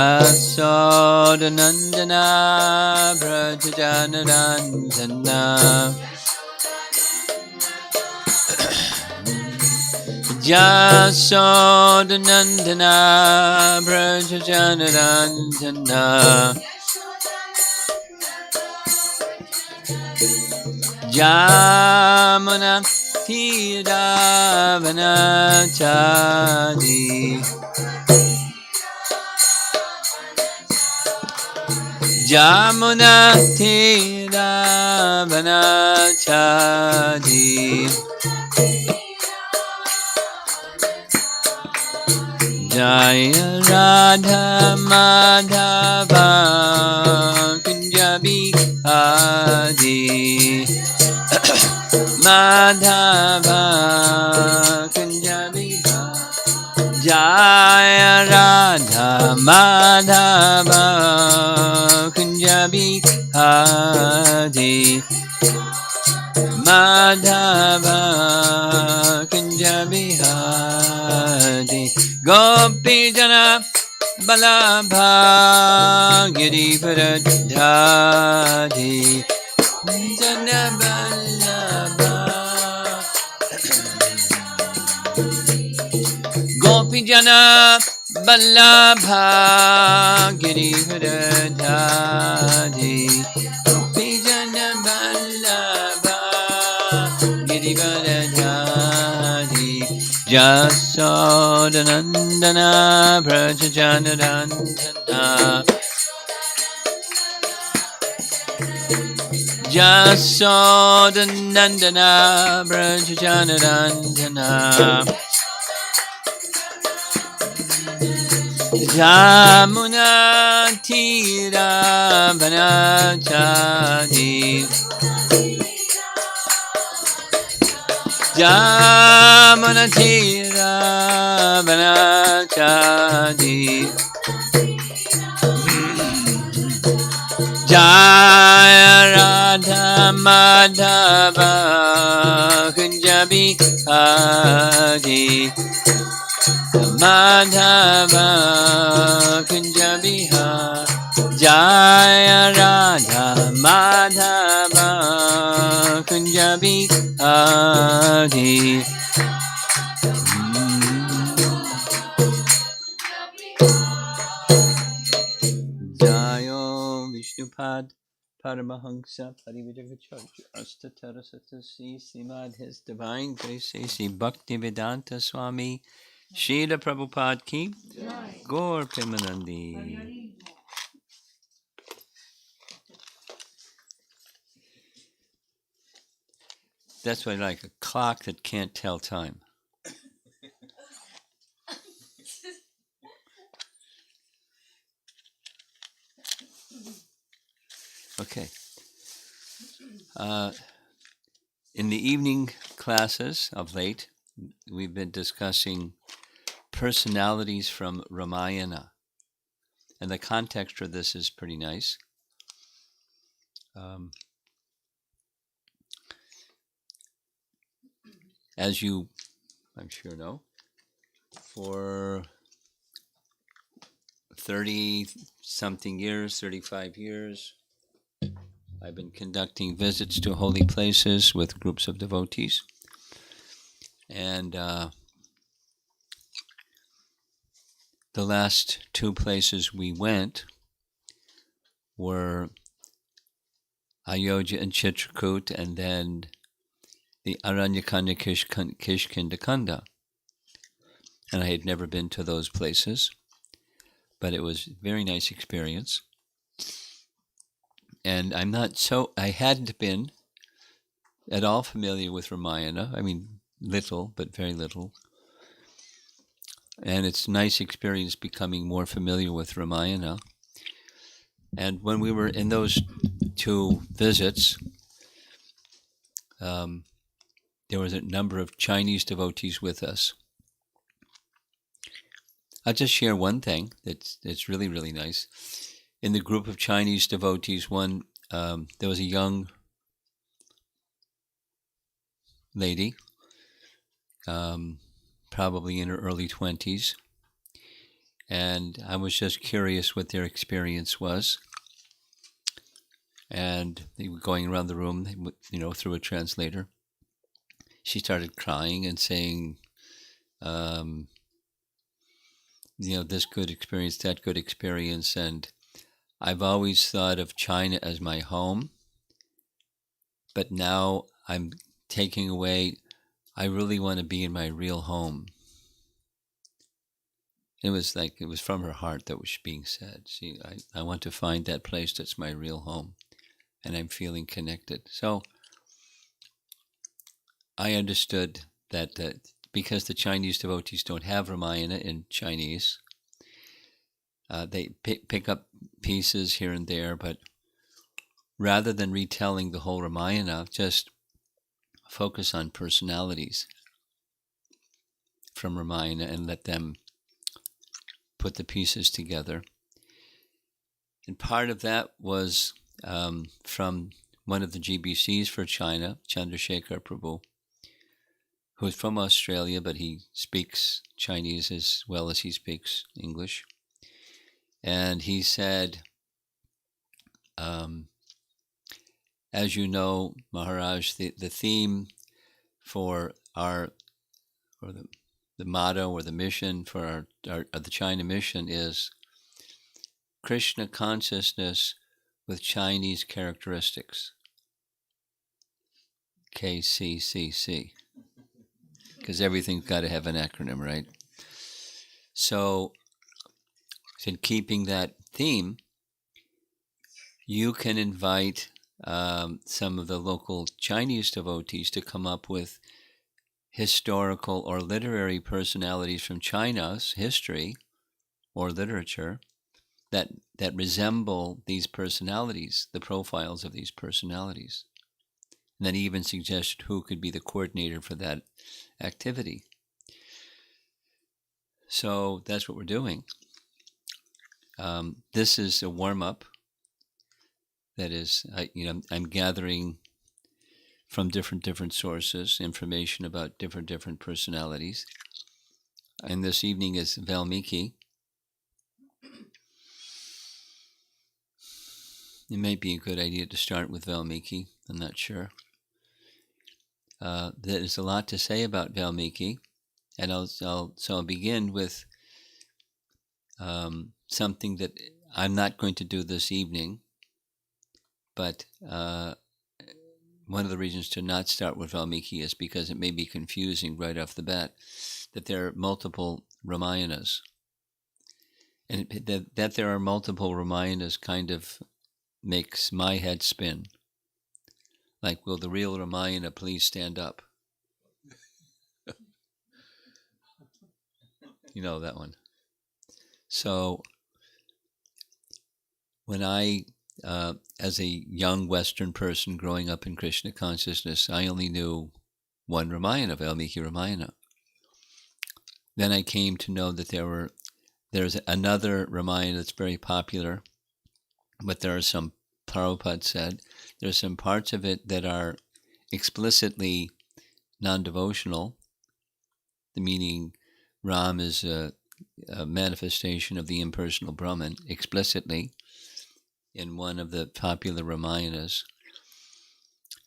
Asodanandana Brajajanarandana Jasodanandana Brajajanarandana Jamuna Tidavanachadi Jamuna Tidavanachadi Jaya Radha Madhava Kunjabi Adi Madhava Kunjabi Jaya Radha Madhava Kunjabi Adi Madhava Kunjabi Adi Gopi Jana Balabha Girivardhari Jana Balabha Gopi Jana Balabha Girivardhari Gopi Jana Balabha Girivardhari Jasodanandana Brajajanarandana Jasodanandana Brajajanarandana Jamuna Tidavanachadi Jamuna Tidavanachadi Jaya Radha Madhava Kunjabi Adi Madhava Kunjabi Jaya Radha Madhava Kunjabi Adi Jayo Vishnupad Paramahansa Parivijagacharya Astatara Satasi Simad His Divine Grace Sri Bhaktivedanta Swami Srila Prabhupada Ki Gaur Premanandi. That's what I like, a clock that can't tell time. Okay. In the evening classes of late, we've been discussing personalities from Ramayana. And the context for this is pretty nice. As you, I'm sure, know, for 30-something years, 35 years, I've been conducting visits to holy places with groups of devotees. And the last two places we went were Ayodhya and Chitrakoot, and then the Aranyakanda Kishkindakanda. And I had never been to those places, but it was a very nice experience. And I hadn't been at all familiar with Ramayana. I mean, little, but very little. And it's a nice experience becoming more familiar with Ramayana. And when we were in those two visits, there was a number of Chinese devotees with us. I'll just share one thing that's really, really nice. In the group of Chinese devotees, there was a young lady, probably in her early 20s, and I was just curious what their experience was. And they were going around the room, through a translator. She started crying and saying, this good experience, that good experience. And I've always thought of China as my home, but now I'm taking away, I really want to be in my real home. It was from her heart that was being said. I want to find that place that's my real home, and I'm feeling connected. So I understood that because the Chinese devotees don't have Ramayana in Chinese, they pick up pieces here and there, but rather than retelling the whole Ramayana, just focus on personalities from Ramayana and let them put the pieces together. And part of that was from one of the GBCs for China, Chandrasekhar Prabhu, who's from Australia, but he speaks Chinese as well as he speaks English. And he said, as you know, Maharaj, the theme for the motto or the mission for the China mission is Krishna consciousness with Chinese characteristics. KCCC. Because everything's got to have an acronym, right? So, in keeping that theme, you can invite some of the local Chinese devotees to come up with historical or literary personalities from China's history or literature that resemble these personalities, the profiles of these personalities. And then he even suggested who could be the coordinator for that activity. So that's what we're doing. This is a warm-up. That is, I'm gathering from different sources information about different personalities. And this evening is Valmiki. It might be a good idea to start with Valmiki. I'm not sure. There's a lot to say about Valmiki, and I'll begin with something that I'm not going to do this evening, but one of the reasons to not start with Valmiki is because it may be confusing right off the bat that there are multiple Ramayanas. And that there are multiple Ramayanas kind of makes my head spin. Like, will the real Ramayana please stand up? You know that one. So, when I, as a young Western person growing up in Krishna consciousness, I only knew one Ramayana, Valmiki Ramayana. Then I came to know that there's another Ramayana that's very popular, but there are some, Prabhupada said, there's some parts of it that are explicitly non-devotional, the meaning Ram is a manifestation of the impersonal Brahman, explicitly, in one of the popular Ramayanas.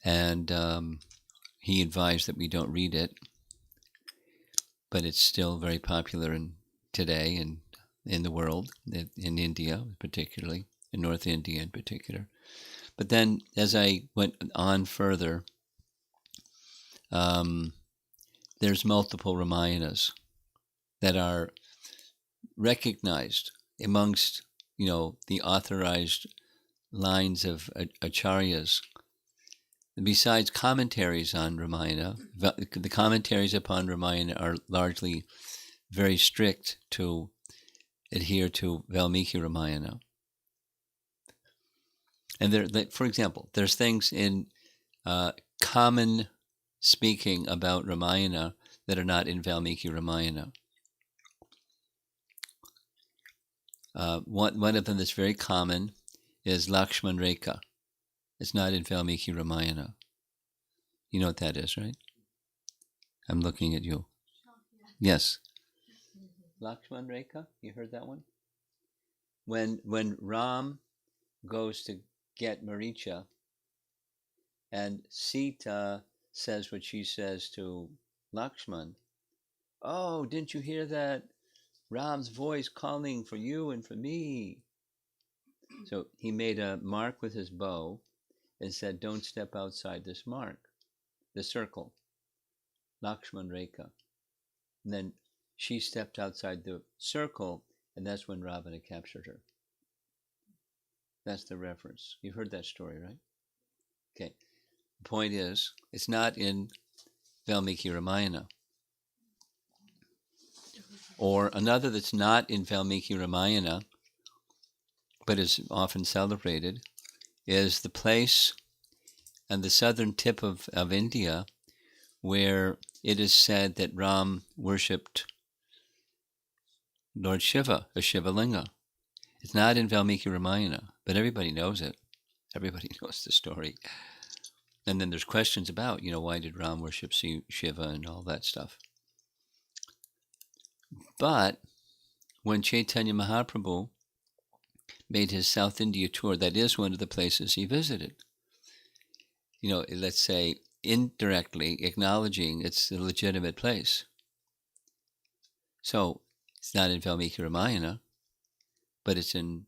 And he advised that we don't read it, but it's still very popular today and in the world, in India particularly, in North India in particular. But then as I went on further, there's multiple Ramayanas that are recognized amongst, the authorized lines of acharyas. Besides commentaries on Ramayana, the commentaries upon Ramayana are largely very strict to adhere to Valmiki Ramayana. And for example, there's things in common speaking about Ramayana that are not in Valmiki Ramayana. One of them that's very common is Lakshman Rekha. It's not in Valmiki Ramayana. You know what that is, right? I'm looking at you. Yes. Lakshman Rekha? You heard that one? When Ram goes to get Maricha, and Sita says what she says to Lakshman. Oh, didn't you hear that? Ram's voice calling for you and for me. So he made a mark with his bow and said, don't step outside this mark, the circle, Lakshman Rekha. And then she stepped outside the circle, and that's when Ravana captured her. That's the reference. You've heard that story, right? Okay. The point is, it's not in Valmiki Ramayana. Or another that's not in Valmiki Ramayana, but is often celebrated, is the place on the southern tip of India where it is said that Ram worshipped Lord Shiva, a Shivalinga. It's not in Valmiki Ramayana, but everybody knows it. Everybody knows the story. And then there's questions about, why did Ram worship Shiva and all that stuff. But when Chaitanya Mahaprabhu made his South India tour, that is one of the places he visited. Let's say indirectly acknowledging it's a legitimate place. So it's not in Valmiki Ramayana, but it's in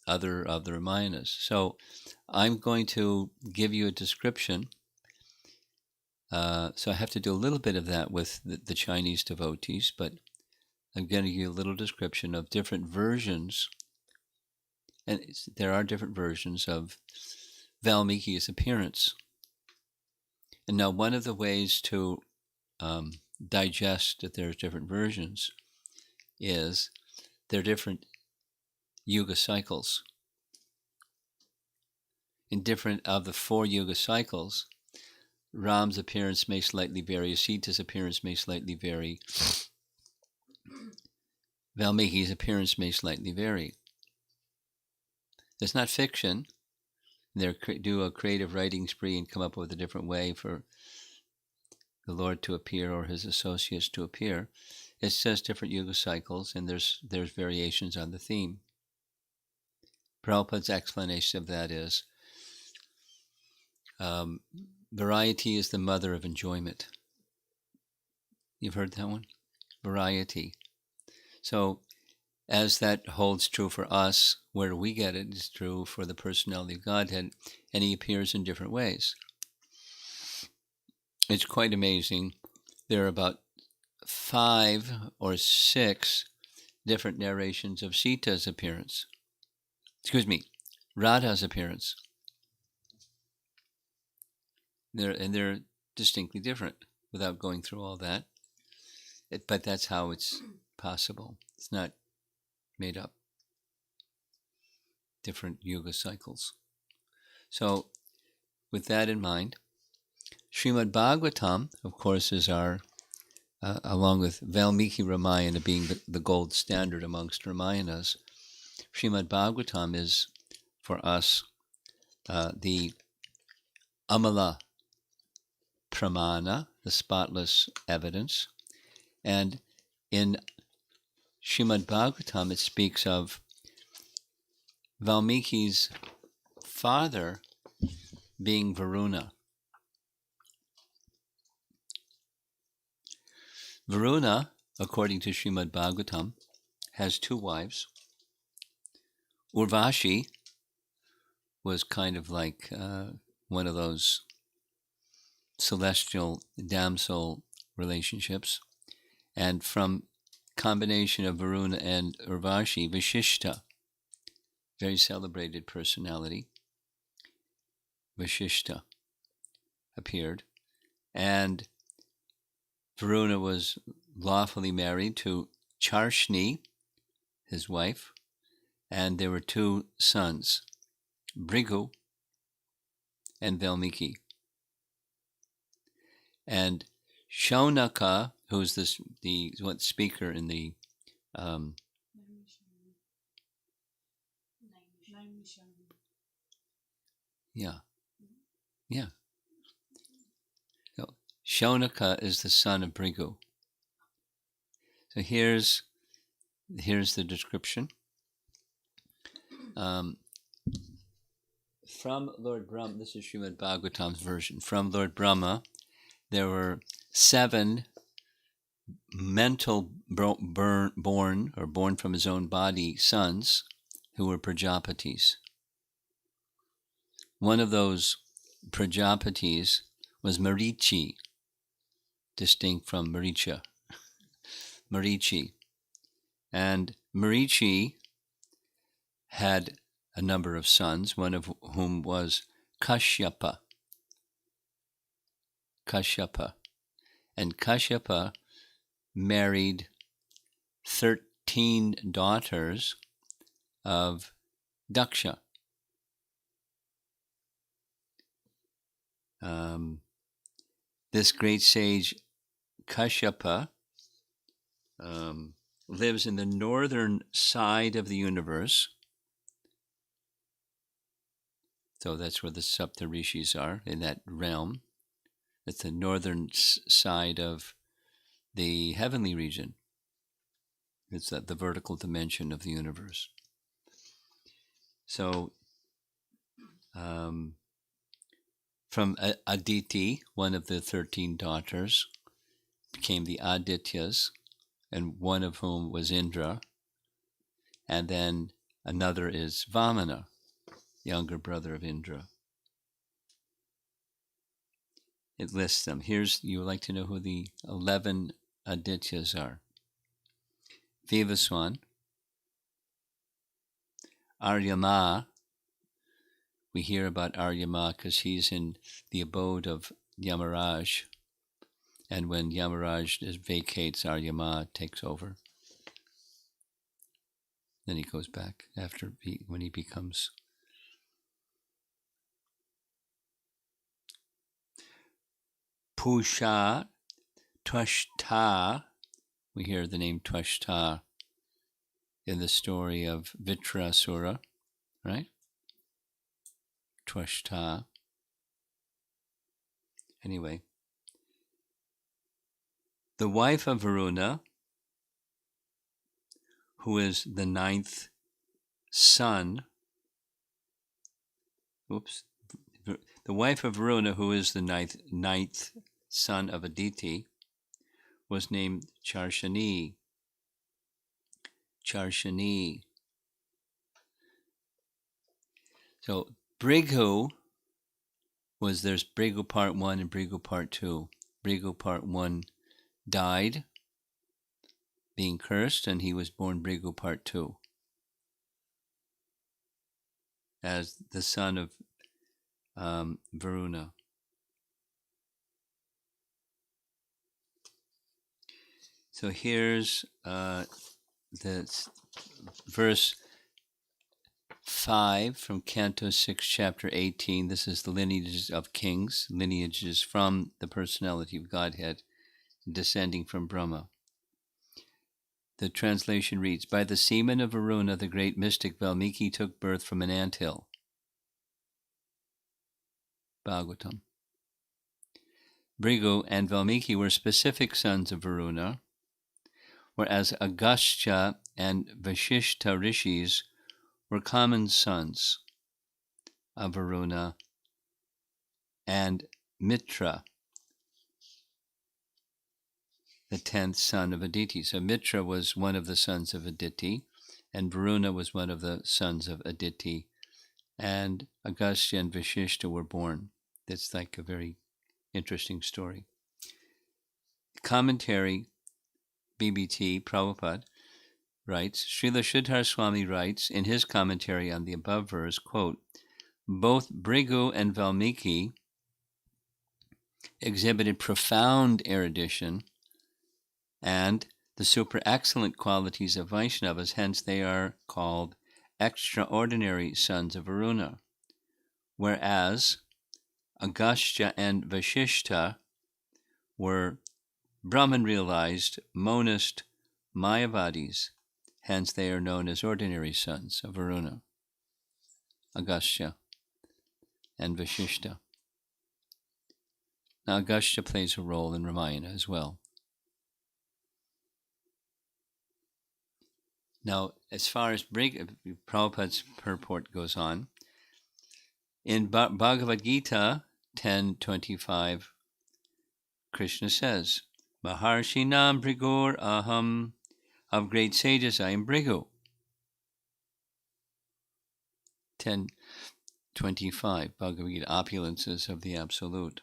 other of the Ramayanas. So I'm going to give you a description. So I have to do a little bit of that with the Chinese devotees, but I'm going to give you a little description of different versions. And there are different versions of Valmiki's appearance. And now one of the ways to digest that there's different versions is there are different yuga cycles. In different of the 4 yuga cycles, Ram's appearance may slightly vary, Sita's appearance may slightly vary, Valmiki's appearance may slightly vary. It's not fiction. They do a creative writing spree and come up with a different way for the Lord to appear or his associates to appear. It's just different yuga cycles, and there's variations on the theme. Prabhupada's explanation of that is, variety is the mother of enjoyment. You've heard that one? Variety. So, as that holds true for us, where we get it is true for the personality of Godhead, and he appears in different ways. It's quite amazing. There are about 5 or 6 different narrations of Sita's appearance. Radha's appearance. They're distinctly different without going through all that. But that's how it's possible. It's not made up. Different yuga cycles. So, with that in mind, Srimad Bhagavatam, of course, is our, along with Valmiki Ramayana being the gold standard amongst Ramayanas, Srimad Bhagavatam is, for us, the Amala Pramana, the spotless evidence. And in Srimad Bhagavatam, it speaks of Valmiki's father being Varuna. Varuna, according to Srimad Bhagavatam, has 2 wives. Urvashi was kind of like one of those celestial damsel relationships. And from combination of Varuna and Urvashi, Vashishta, very celebrated personality, Vashishta appeared. And Varuna was lawfully married to Charshni, his wife, and there were 2 sons, Bhrigu and Valmiki. And Shaunaka, who's the speaker in the So Shaunaka is the son of Bhrigu. So here's here's the description. From Lord Brahma, this is Srimad Bhagavatam's version. From Lord Brahma, there were 7 mental born from his own body sons who were Prajapatis. One of those Prajapatis was Marichi, distinct from Maricha. Marichi. And Marichi had a number of sons, one of whom was Kashyapa. And Kashyapa married 13 daughters of Daksha. This great sage Kashyapa lives in the northern side of the universe. So that's where the Saptarishis are, in that realm. It's the northern side of the heavenly region. It's the vertical dimension of the universe. So, from Aditi, one of the 13 daughters, became the Adityas, and one of whom was Indra. And then another is Vamana, younger brother of Indra. It lists them. You would like to know who the 11 Adityas are. Vivaswan, Aryama. We hear about Aryama because he's in the abode of Yamaraj. And when Yamaraj vacates, Aryama takes over. Then he goes back when he becomes. Pusha, Twashta. We hear the name Twashta in the story of Vitrasura, right? Twashta. Anyway, the wife of Varuna, who is the 9th son. The wife of Varuna, who is the ninth son of Aditi, was named Charshani. So Bhrigu there's Bhrigu part 1 and Bhrigu part 2. Bhrigu part 1 died, being cursed, and he was born Bhrigu part 2 as the son of Varuna. So here's the verse 5 from Canto 6, Chapter 18. This is the lineages of kings, lineages from the personality of Godhead, descending from Brahma. The translation reads, by the semen of Varuna, the great mystic Valmiki took birth from an anthill. Bhagavatam. Bhrigu and Valmiki were specific sons of Varuna, whereas Agastya and Vashishta rishis were common sons of Varuna, and Mitra, the 10th son of Aditi. So Mitra was one of the sons of Aditi, and Varuna was one of the sons of Aditi, and Agastya and Vashishta were born. That's like a very interesting story. Commentary, BBT, Prabhupada, writes, Srila Sridhar Swami writes in his commentary on the above verse, quote, both Bhrigu and Valmiki exhibited profound erudition and the super excellent qualities of Vaishnavas, hence they are called extraordinary sons of Varuna, whereas Agastya and Vashishta were Brahman-realized monist Mayavadis, hence they are known as ordinary sons of Varuna, Agastya and Vashishta. Now Agastya plays a role in Ramayana as well. Now, as far as Prabhupada's purport goes on, in Bhagavad Gita 10:25, Krishna says, Maharshinam Bhrigur Aham, of great sages I am Bhrigu. 10:25, Bhagavad Gita, opulences of the Absolute.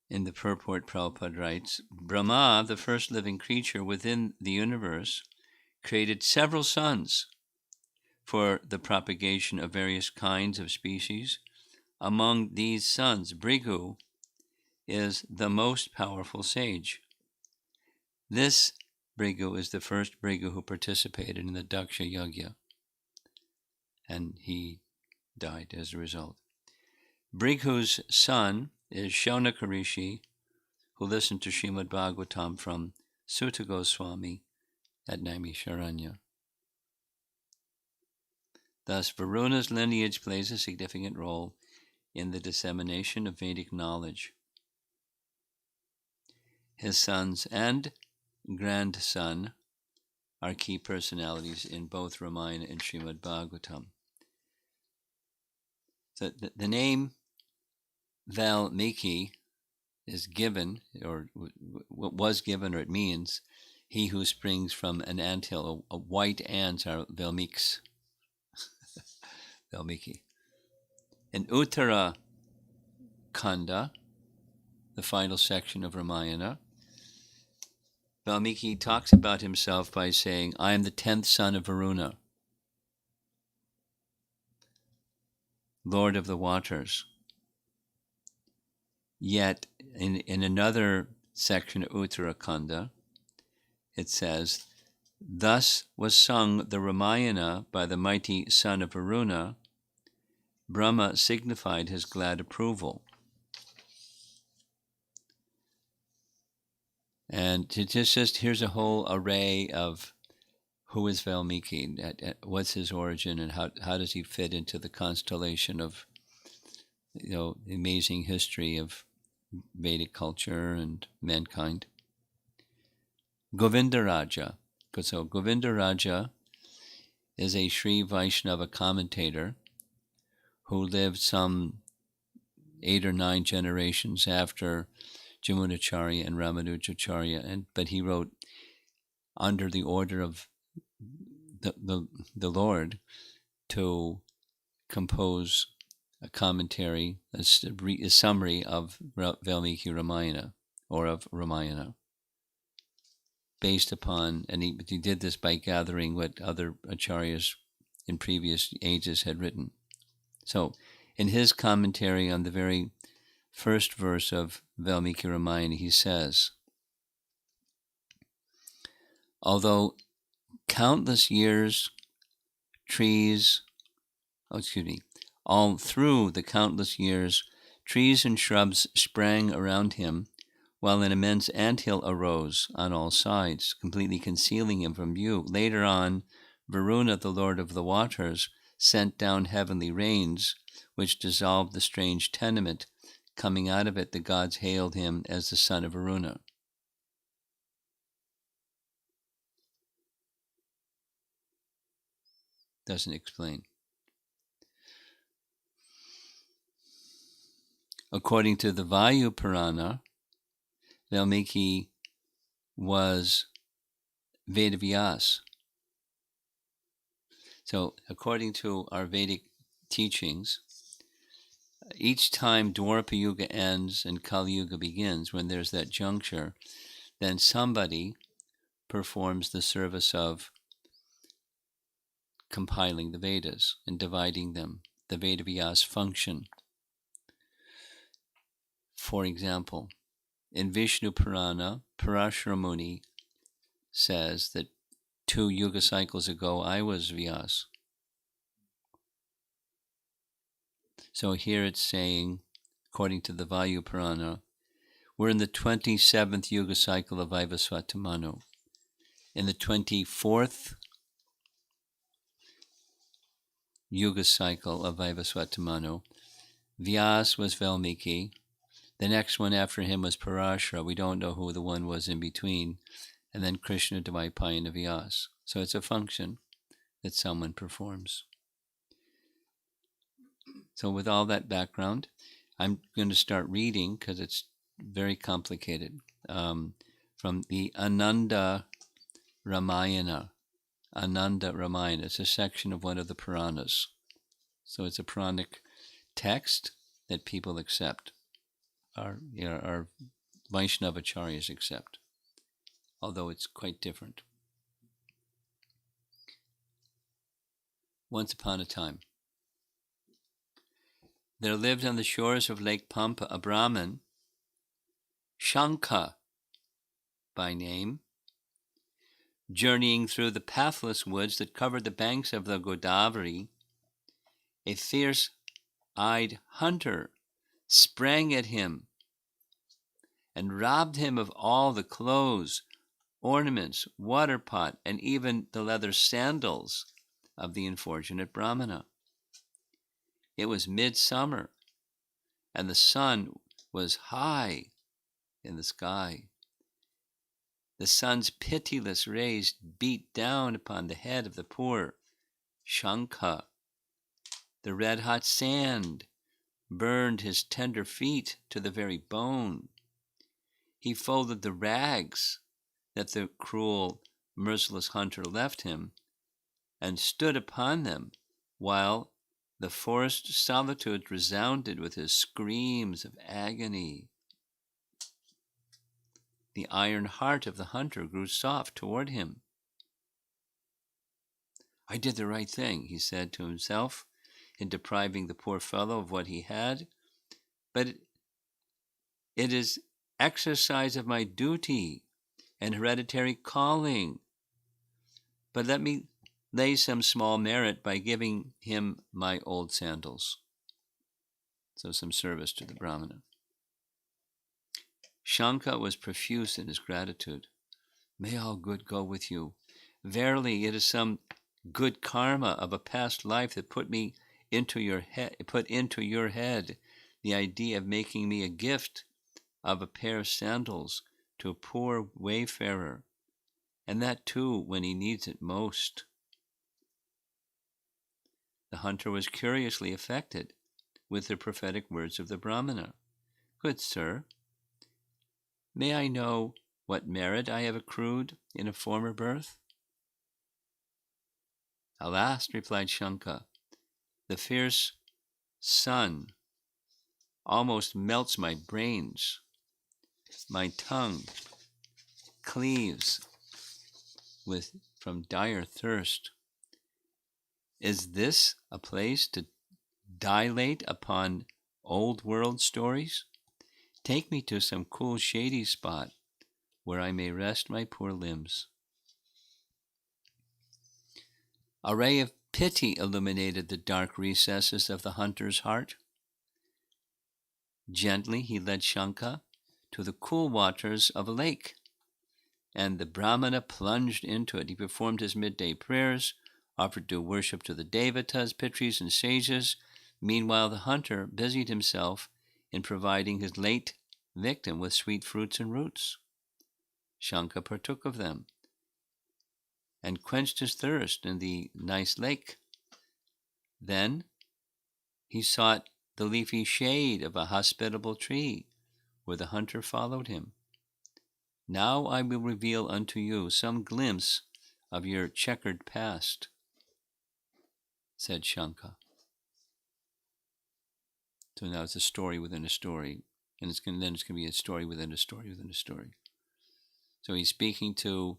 In the purport, Prabhupada writes, Brahma, the first living creature within the universe, created several sons for the propagation of various kinds of species. Among these sons, Bhrigu is the most powerful sage. This Bhrigu is the first Bhrigu who participated in the Daksha Yajna, and he died as a result. Bhrigu's son is Shaunaka Rishi, who listened to Srimad Bhagavatam from Sutta Goswami at Naimisharanya. Thus, Varuna's lineage plays a significant role in the dissemination of Vedic knowledge. His sons and grandson are key personalities in both Ramayana and Srimad Bhagavatam. So the name Valmiki is given, or was given, or it means he who springs from an anthill. White ants are Valmiks. Valmiki. In Uttara Kanda, the final section of Ramayana, Valmiki talks about himself by saying, I am the 10th son of Varuna, Lord of the waters. Yet, in another section of Uttarakhanda, it says, Thus was sung the Ramayana by the mighty son of Varuna. Brahma signified his glad approval. And just here's a whole array of who is Valmiki, what's his origin, and how does he fit into the constellation of, the amazing history of Vedic culture and mankind. Govindaraja. So Govindaraja is a Sri Vaishnava commentator who lived some 8 or 9 generations after Jamunacharya and Ramanujacharya, but he wrote under the order of the Lord to compose a commentary, a summary of Valmiki Ramayana, or of Ramayana, based upon, and he did this by gathering what other acharyas in previous ages had written. So, in his commentary on the very first verse of Valmiki Ramayana, he says, although countless years, all through the countless years, trees and shrubs sprang around him, while an immense anthill arose on all sides, completely concealing him from view. Later on, Varuna, the lord of the waters, sent down heavenly rains, which dissolved the strange tenement. Coming out of it, the gods hailed him as the son of Varuna. Doesn't explain. According to the Vayu Purana, Valmiki was Vedavyas. So, according to our Vedic teachings, each time Dwapara Yuga ends and Kali Yuga begins, when there's that juncture, then somebody performs the service of compiling the Vedas and dividing them, the Vedavyas function. For example, in Vishnu Purana, Parashara Muni says that 2 yuga cycles ago I was Vyas. So here it's saying, according to the Vayu Purana, we're in the 27th yuga cycle of Vivasvata Manu. In the 24th yuga cycle of Vivasvata Manu, Vyas was Valmiki. The next one after him was Parashara. We don't know who the one was in between. and then Krishna Dvaipayana Vyas. So it's a function that someone performs. So with all that background, I'm going to start reading because it's very complicated. From the Ananda Ramayana. Ananda Ramayana. It's a section of one of the Puranas. So it's a Puranic text that people accept, our Vaishnavacharyas accept, although it's quite different. Once upon a time, there lived on the shores of Lake Pampa a Brahmin, Shankha by name, journeying through the pathless woods that covered the banks of the Godavari. A fierce-eyed hunter sprang at him and robbed him of all the clothes, ornaments, water pot, and even the leather sandals of the unfortunate Brahmana. It was midsummer, and the sun was high in the sky. The sun's pitiless rays beat down upon the head of the poor Shankha. The red-hot sand burned his tender feet to the very bone. He folded the rags that the cruel, merciless hunter left him and stood upon them while the forest solitude resounded with his screams of agony. The iron heart of the hunter grew soft toward him. I did the right thing, he said to himself, in depriving the poor fellow of what he had, but it is exercise of my duty and hereditary calling. But let me lay some small merit by giving him my old sandals. So some service to the Brahmana. Shankha was profuse in his gratitude. May all good go with you. Verily, it is some good karma of a past life that put into your head the idea of making me a gift of a pair of sandals to a poor wayfarer, and that too when he needs it most. The hunter was curiously affected with the prophetic words of the Brahmana. Good sir, may I know what merit I have accrued in a former birth? Alas, replied Shankha, the fierce sun almost melts my brains. My tongue cleaves from dire thirst. Is this a place to dilate upon old world stories? Take me to some cool shady spot where I may rest my poor limbs. A ray of pity illuminated the dark recesses of the hunter's heart. Gently he led Shankha to the cool waters of a lake, and the Brahmana plunged into it. He performed his midday prayers, offered due worship to the devatas, pitris, and sages. Meanwhile, the hunter busied himself in providing his late victim with sweet fruits and roots. Shankha partook of them and quenched his thirst in the nice lake. Then he sought the leafy shade of a hospitable tree, where the hunter followed him. Now I will reveal unto you some glimpse of your checkered past, said Shankha. So now it's a story within a story, and then it's going to be a story within a story within a story. So he's speaking to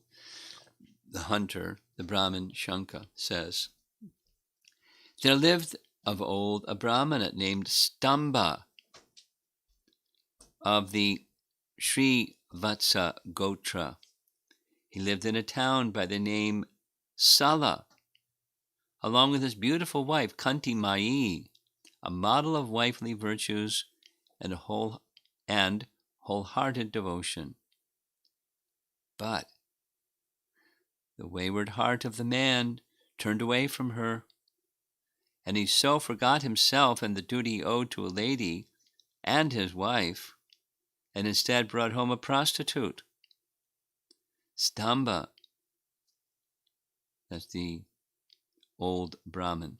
the hunter, the Brahmin Shankha, says, there lived of old a Brahmana named Stamba of the Srivatsa Gotra. He lived in a town by the name Sala, along with his beautiful wife Kanti Mai, a model of wifely virtues and wholehearted devotion. But the wayward heart of the man turned away from her, and he so forgot himself and the duty he owed to a lady and his wife, and instead brought home a prostitute. Stamba, that's the old Brahmin,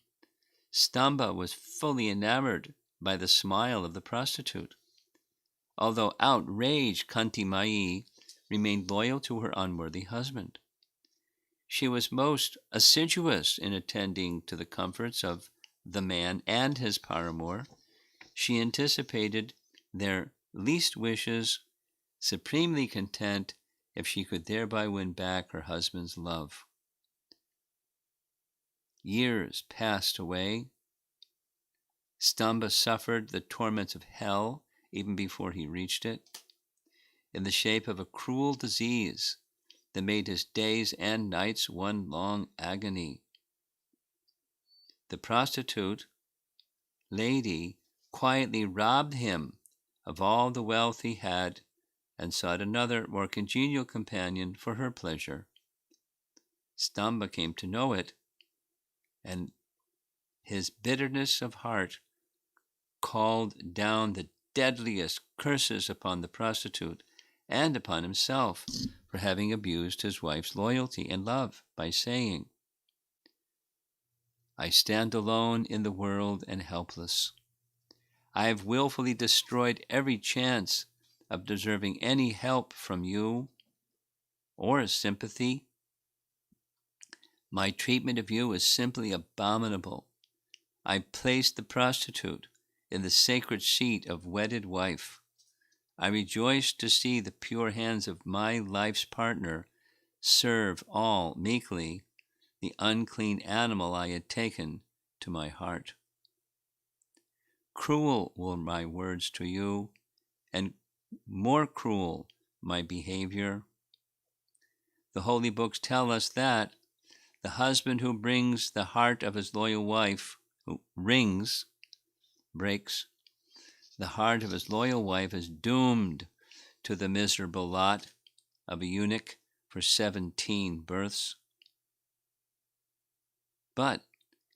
Stamba was fully enamored by the smile of the prostitute. Although outraged, Kanti Mai remained loyal to her unworthy husband. She was most assiduous in attending to the comforts of the man and his paramour. She anticipated their least wishes, supremely content if she could thereby win back her husband's love. Years passed away. Stamba suffered the torments of hell even before he reached it, in the shape of a cruel disease that made his days and nights one long agony. The prostitute lady quietly robbed him of all the wealth he had and sought another, more congenial companion for her pleasure. Stamba came to know it, and his bitterness of heart called down the deadliest curses upon the prostitute and upon himself for having abused his wife's loyalty and love by saying, "I stand alone in the world and helpless. I have willfully destroyed every chance of deserving any help from you or sympathy. My treatment of you is simply abominable. I placed the prostitute in the sacred seat of wedded wife. I rejoice to see the pure hands of my life's partner serve all meekly the unclean animal I had taken to my heart. Cruel were my words to you, and more cruel my behavior. The holy books tell us that the husband who brings the heart of his loyal wife, breaks the heart of his loyal wife, is doomed to the miserable lot of a eunuch for 17 births. But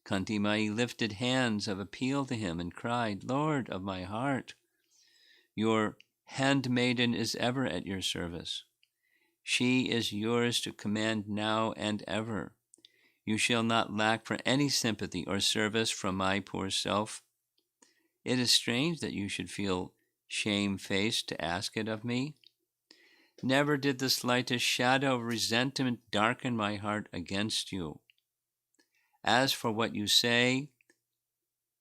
Kanti Mai lifted hands of appeal to him and cried, "Lord of my heart, your handmaiden is ever at your service. She is yours to command now and ever. You shall not lack for any sympathy or service from my poor self. It is strange that you should feel shamefaced to ask it of me. Never did the slightest shadow of resentment darken my heart against you. As for what you say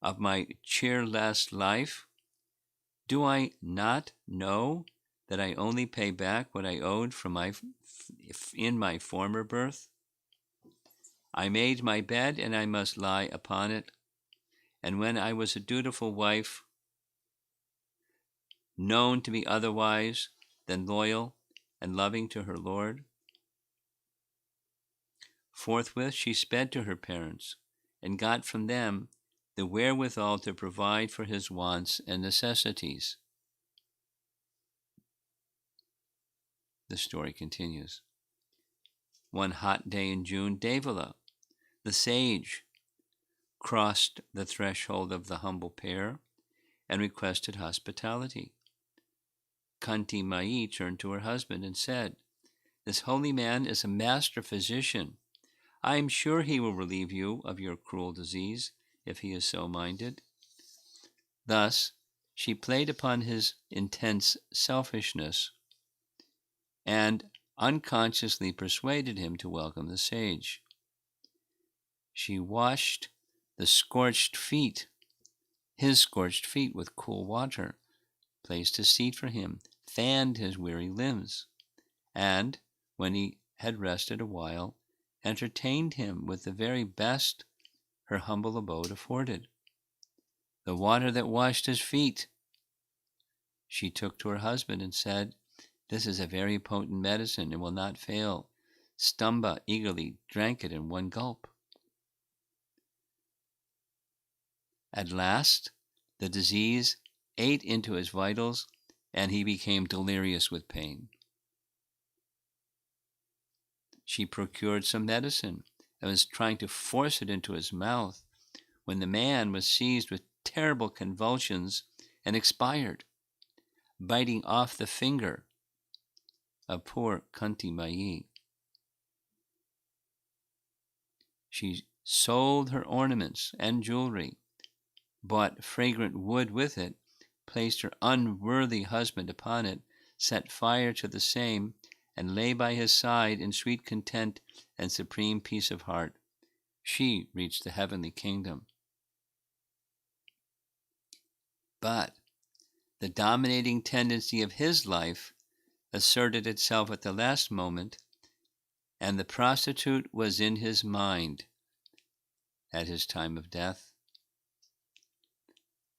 of my cheerless life, do I not know that I only pay back what I owed from in my former birth? I made my bed, and I must lie upon it. And when I was a dutiful wife, known to be otherwise than loyal and loving to her lord, forthwith she sped to her parents and got from them the wherewithal to provide for his wants and necessities." The story continues. One hot day in June, Devala, the sage, crossed the threshold of the humble pair and requested hospitality. Kanti Mai turned to her husband and said, "This holy man is a master physician. I am sure he will relieve you of your cruel disease, if he is so minded." Thus, she played upon his intense selfishness and unconsciously persuaded him to welcome the sage. She washed his scorched feet with cool water, placed a seat for him, fanned his weary limbs, and, when he had rested a while, entertained him with the very best her humble abode afforded. The water that washed his feet she took to her husband and said, "This is a very potent medicine and will not fail." Stamba eagerly drank it in one gulp. At last, the disease ate into his vitals, and he became delirious with pain. She procured some medicine and was trying to force it into his mouth when the man was seized with terrible convulsions and expired, biting off the finger of poor Kunti Mayi. She sold her ornaments and jewelry, bought fragrant wood with it, placed her unworthy husband upon it, set fire to the same, and lay by his side in sweet content and supreme peace of heart. She reached the heavenly kingdom. But the dominating tendency of his life asserted itself at the last moment, and the prostitute was in his mind at his time of death.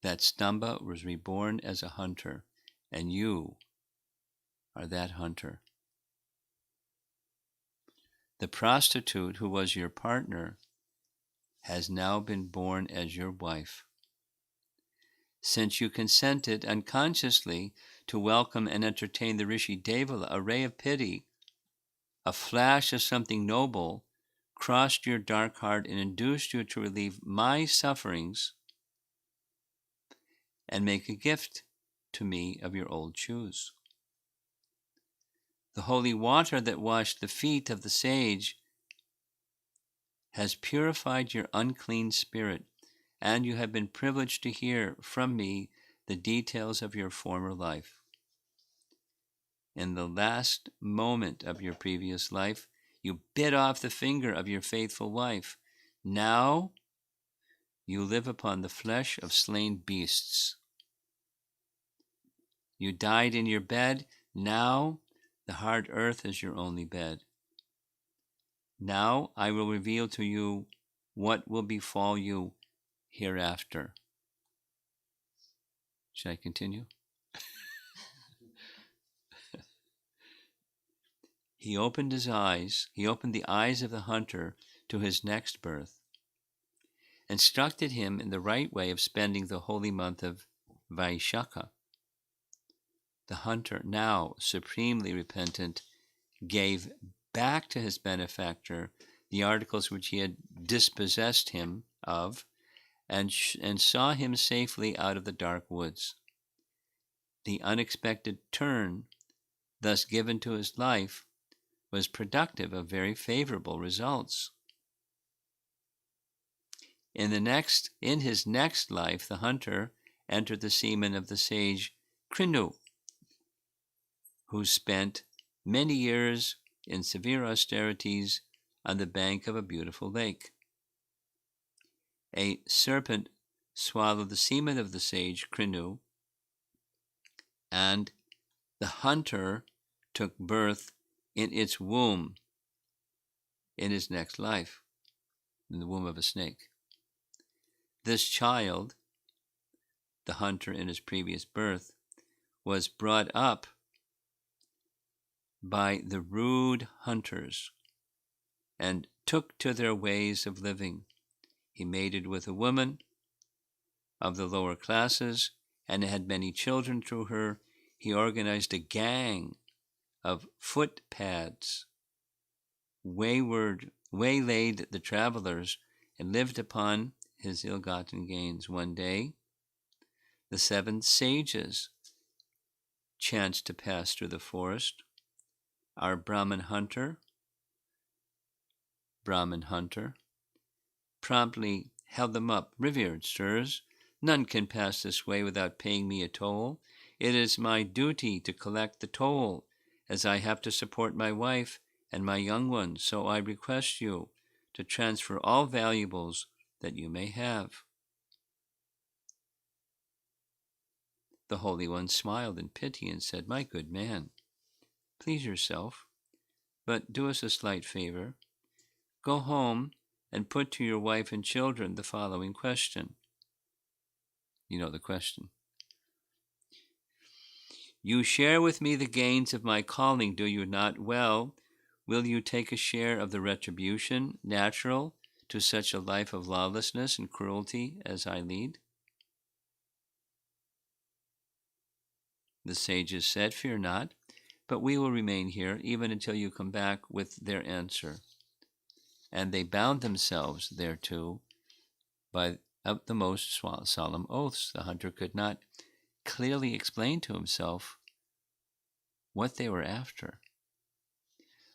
That Stamba was reborn as a hunter, and you are that hunter. The prostitute who was your partner has now been born as your wife. Since you consented unconsciously to welcome and entertain the Rishi Devala, a ray of pity, a flash of something noble, crossed your dark heart and induced you to relieve my sufferings and make a gift to me of your old shoes. The holy water that washed the feet of the sage has purified your unclean spirit, and you have been privileged to hear from me the details of your former life. In the last moment of your previous life, you bit off the finger of your faithful wife. Now you live upon the flesh of slain beasts. You died in your bed. Now the hard earth is your only bed. Now I will reveal to you what will befall you hereafter. Should I continue? He opened the eyes of the hunter to his next birth, instructed him in the right way of spending the holy month of Vaishakha. The hunter, now supremely repentant, gave back to his benefactor the articles which he had dispossessed him of, and saw him safely out of the dark woods. The unexpected turn thus given to his life was productive of very favorable results. In his next life, the hunter entered the semen of the sage Krinu, who spent many years in severe austerities on the bank of a beautiful lake. A serpent swallowed the semen of the sage Krinu, and the hunter took birth in its womb in his next life, in the womb of a snake. This child, the hunter in his previous birth, was brought up by the rude hunters and took to their ways of living. He mated with a woman of the lower classes and had many children through her. He organized a gang of footpads, waylaid the travelers, and lived upon his ill-gotten gains. One day, the 7 sages chanced to pass through the forest. Our Brahmin hunter, promptly held them up. "Revered sirs, none can pass this way without paying me a toll. It is my duty to collect the toll, as I have to support my wife and my young ones, so I request you to transfer all valuables that you may have." The Holy One smiled in pity and said, "My good man, please yourself, but do us a slight favor. Go home and put to your wife and children the following question." You know the question. "You share with me the gains of my calling, do you not? Well, will you take a share of the retribution natural to such a life of lawlessness and cruelty as I lead?" The sages said, "Fear not, but we will remain here even until you come back with their answer." And they bound themselves thereto by the most solemn oaths. The hunter could not clearly explain to himself what they were after.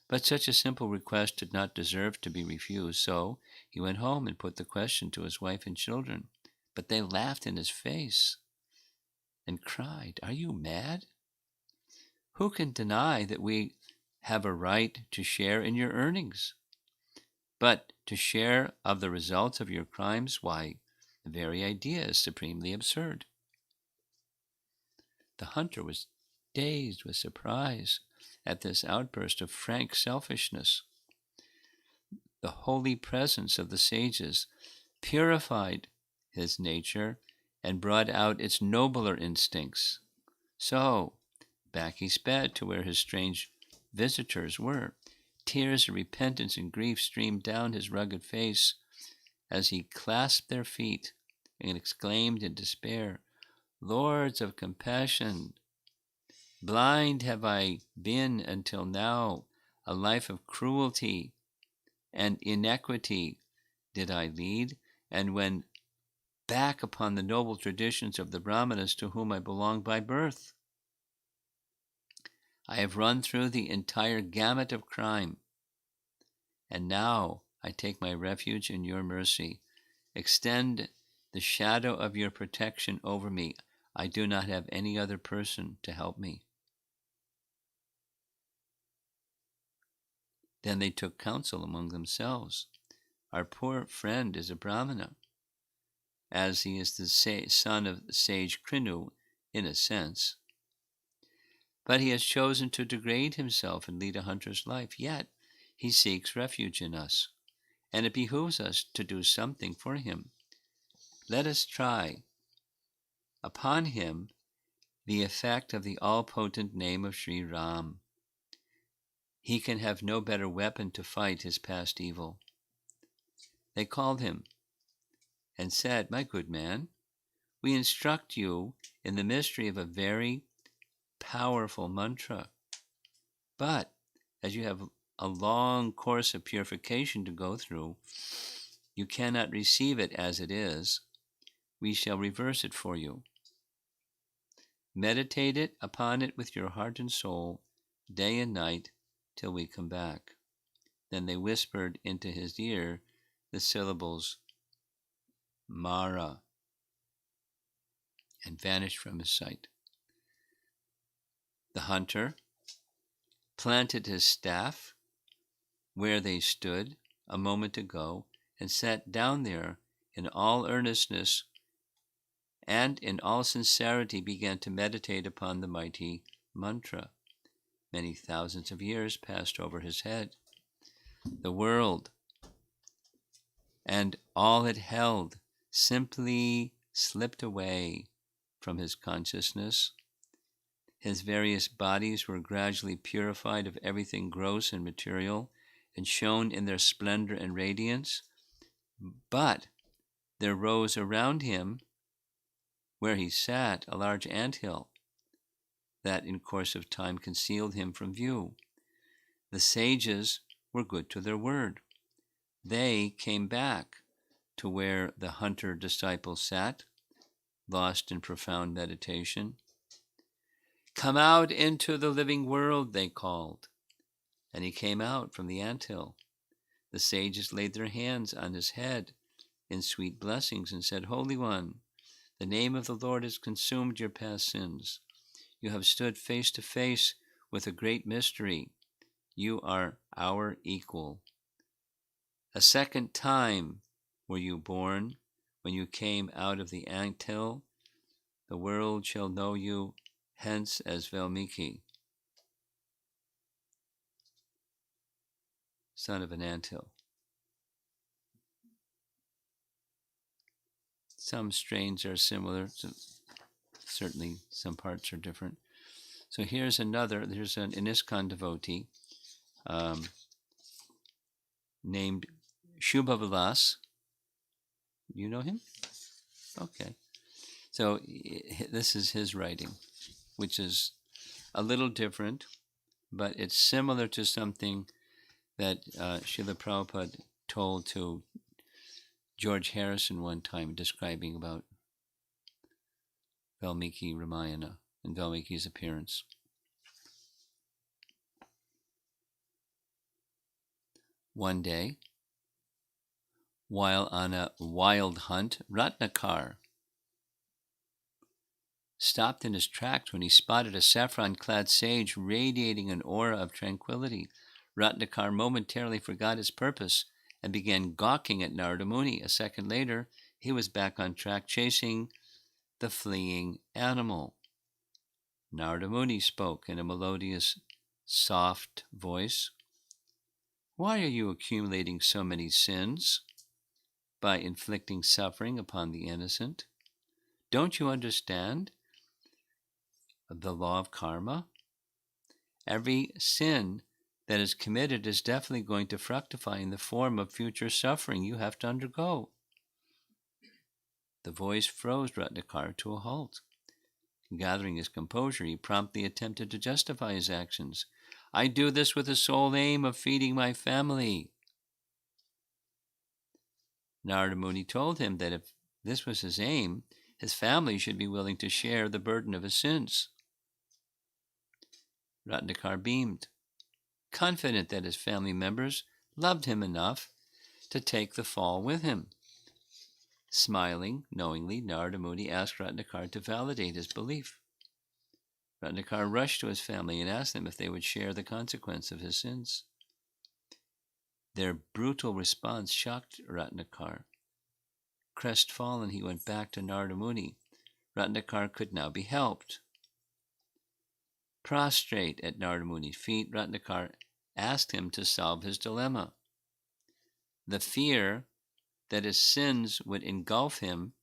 But such a simple request did not deserve to be refused, so he went home and put the question to his wife and children. But they laughed in his face and cried, "Are you mad? Who can deny that we have a right to share in your earnings? But to share of the results of your crimes, why, the very idea is supremely absurd." The hunter was dazed with surprise at this outburst of frank selfishness. The holy presence of the sages purified his nature and brought out its nobler instincts. So back he sped to where his strange visitors were. Tears of repentance and grief streamed down his rugged face as he clasped their feet and exclaimed in despair, "Lords of compassion, blind have I been until now. A life of cruelty and inequity did I lead, and when back upon the noble traditions of the Brahmanas to whom I belong by birth. I have run through the entire gamut of crime, and now I take my refuge in your mercy. Extend the shadow of your protection over me. I do not have any other person to help me." Then they took counsel among themselves. "Our poor friend is a Brahmana, as he is the son of sage Krinu, in a sense. But he has chosen to degrade himself and lead a hunter's life. Yet he seeks refuge in us, and it behooves us to do something for him. Let us try upon him the effect of the all-potent name of Sri Ram. He can have no better weapon to fight his past evil." They called him and said, "My good man, we instruct you in the mystery of a very powerful mantra. But as you have a long course of purification to go through, you cannot receive it as it is. We shall reverse it for you. Meditate upon it with your heart and soul, day and night, till we come back." Then they whispered into his ear the syllables Mara and vanished from his sight. The hunter planted his staff where they stood a moment ago and sat down there in all earnestness and in all sincerity began to meditate upon the mighty mantra. Many thousands of years passed over his head. The world and all it held simply slipped away from his consciousness. His various bodies were gradually purified of everything gross and material and shone in their splendor and radiance. But there rose around him, where he sat, a large anthill that in course of time concealed him from view. The sages were good to their word. They came back to where the hunter disciple sat, lost in profound meditation. "Come out into the living world," they called. And he came out from the anthill. The sages laid their hands on his head in sweet blessings and said, "Holy One, the name of the Lord has consumed your past sins. You have stood face to face with a great mystery. You are our equal. A second time were you born. When you came out of the anthill, the world shall know you hence as Valmiki, son of an anthill." Some strains are similar, so certainly some parts are different. So here's an ISKCON devotee named Shubha Vilas. You know him? Okay. So this is his writing, which is a little different, but it's similar to something that Srila Prabhupada told to George Harrison one time, describing about Valmiki Ramayana and Valmiki's appearance. One day, while on a wild hunt, Ratnakar stopped in his tracks when he spotted a saffron-clad sage radiating an aura of tranquility. Ratnakar momentarily forgot his purpose and began gawking at Narada Muni. A second later, he was back on track, chasing the fleeing animal. Narada Muni spoke in a melodious, soft voice. Why are you accumulating so many sins by inflicting suffering upon the innocent? Don't you understand the law of karma? Every sin that is committed is definitely going to fructify in the form of future suffering you have to undergo. The voice froze Ratnakar to a halt. Gathering his composure, he promptly attempted to justify his actions. I do this with the sole aim of feeding my family. Narada Muni told him that if this was his aim, his family should be willing to share the burden of his sins. Ratnakar beamed, confident that his family members loved him enough to take the fall with him. Smiling knowingly, Narada Muni asked Ratnakar to validate his belief. Ratnakar rushed to his family and asked them if they would share the consequence of his sins. Their brutal response shocked Ratnakar. Crestfallen, he went back to Narada Muni. Ratnakar could now be helped. Prostrate at Narada Muni's feet, Ratnakar asked him to solve his dilemma. The fear that his sins would engulf him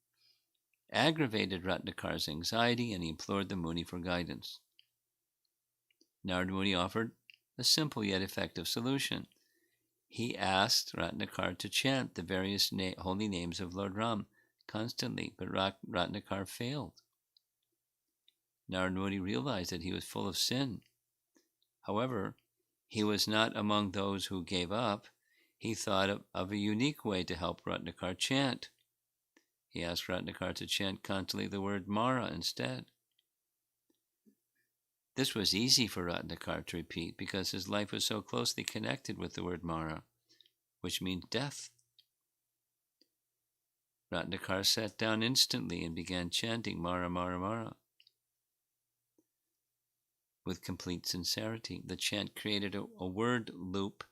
aggravated Ratnakar's anxiety, and he implored the Muni for guidance. Narada Muni offered a simple yet effective solution. He asked Ratnakar to chant the various holy names of Lord Ram constantly, but Ratnakar failed. Narada Muni realized that he was full of sin. However, he was not among those who gave up. He thought of a unique way to help Ratnakar chant. He asked Ratnakar to chant constantly the word Mara instead. This was easy for Ratnakar to repeat because his life was so closely connected with the word Mara, which means death. Ratnakar sat down instantly and began chanting Mara, Mara, Mara. With complete sincerity, the chant created a word loop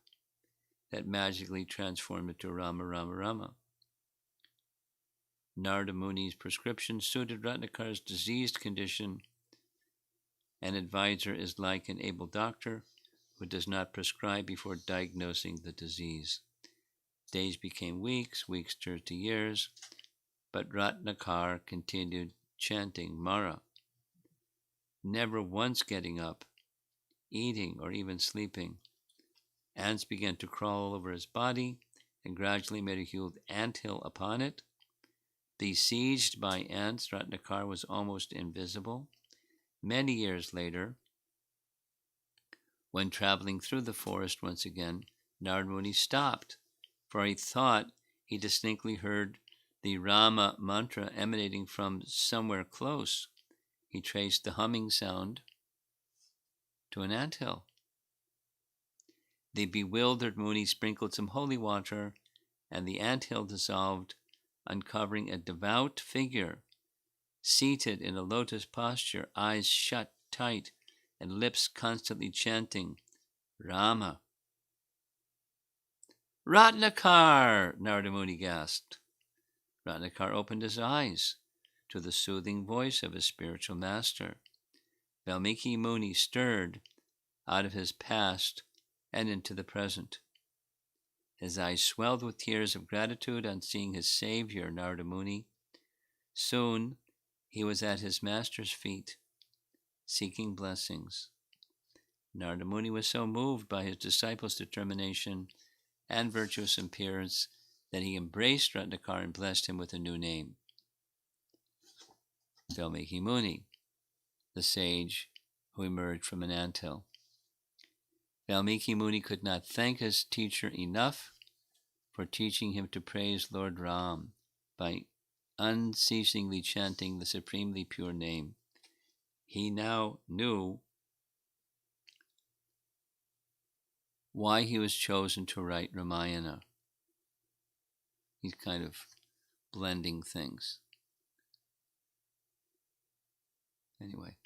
that magically transformed into Rama, Rama, Rama. Narada Muni's prescription suited Ratnakar's diseased condition. An advisor is like an able doctor who does not prescribe before diagnosing the disease. Days became weeks, weeks turned to years, but Ratnakar continued chanting Mara, never once getting up, eating, or even sleeping. Ants began to crawl all over his body and gradually made a huge anthill upon it. Besieged by ants, Ratnakar was almost invisible. Many years later, when traveling through the forest once again, Narada Muni stopped, for he thought he distinctly heard the Rama mantra emanating from somewhere close. He traced the humming sound to an anthill. The bewildered Muni sprinkled some holy water, and the anthill dissolved, uncovering a devout figure seated in a lotus posture, eyes shut tight and lips constantly chanting Rama. Ratnakar! Narada Muni gasped. Ratnakar opened his eyes to the soothing voice of his spiritual master. Valmiki Muni stirred out of his past and into the present. His eyes swelled with tears of gratitude on seeing his savior, Narada Muni. Soon he was at his master's feet, seeking blessings. Narada Muni was so moved by his disciple's determination and virtuous appearance that he embraced Ratnakar and blessed him with a new name, Valmiki Muni, the sage who emerged from an anthill. Valmiki Muni could not thank his teacher enough for teaching him to praise Lord Ram by unceasingly chanting the supremely pure name. He now knew why he was chosen to write Ramayana. He's kind of blending things. Anyway,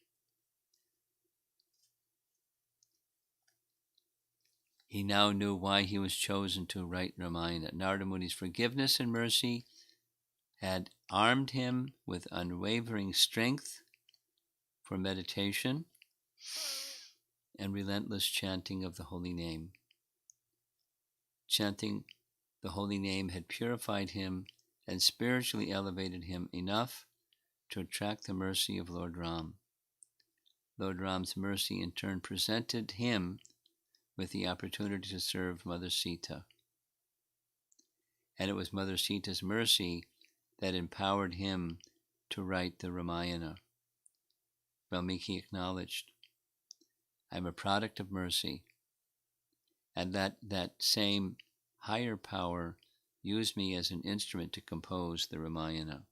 he now knew why he was chosen to write Ramayana. Narada Muni's forgiveness and mercy had armed him with unwavering strength for meditation and relentless chanting of the holy name. Chanting the holy name had purified him and spiritually elevated him enough to attract the mercy of Lord Ram. Lord Ram's mercy in turn presented him with the opportunity to serve Mother Sita. And it was Mother Sita's mercy that empowered him to write the Ramayana. Valmiki acknowledged, I'm a product of mercy. And that same higher power used me as an instrument to compose the Ramayana.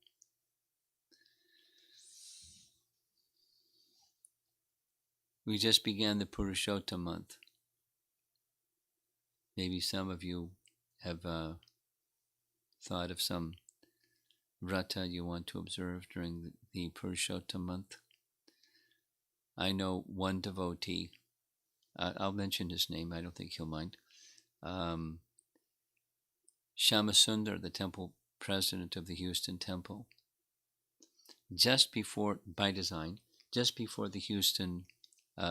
We just began the Purushottam month. Maybe some of you have thought of some vrata you want to observe during the Purushottam month. I know one devotee, I'll mention his name, I don't think he'll mind. Shamasundar, the temple president of the Houston temple, just before, by design, just before the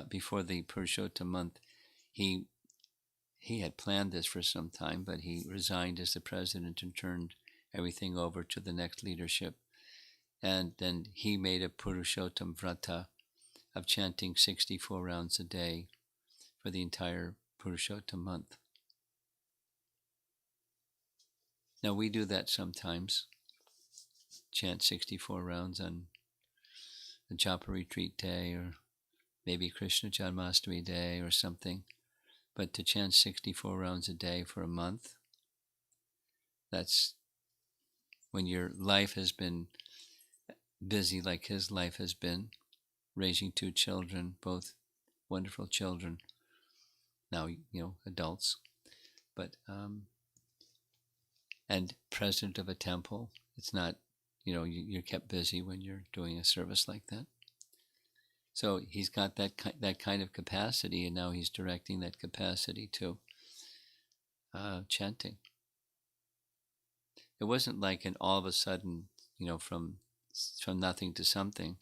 before the Purushottam month, he had planned this for some time, but he resigned as the president and turned everything over to the next leadership. And then he made a Purushottam vrata of chanting 64 rounds a day for the entire Purushottam month. Now we do that sometimes, chant 64 rounds on a japa retreat day or maybe Krishna Janmashtami day or something. But to chant 64 rounds a day for a month, that's when your life has been busy like his life has been, raising 2 children, both wonderful children, now, adults, but, and president of a temple. It's not, you're kept busy when you're doing a service like that. So he's got that kind of capacity, and now he's directing that capacity to chanting. It wasn't like an all of a sudden, from nothing to something.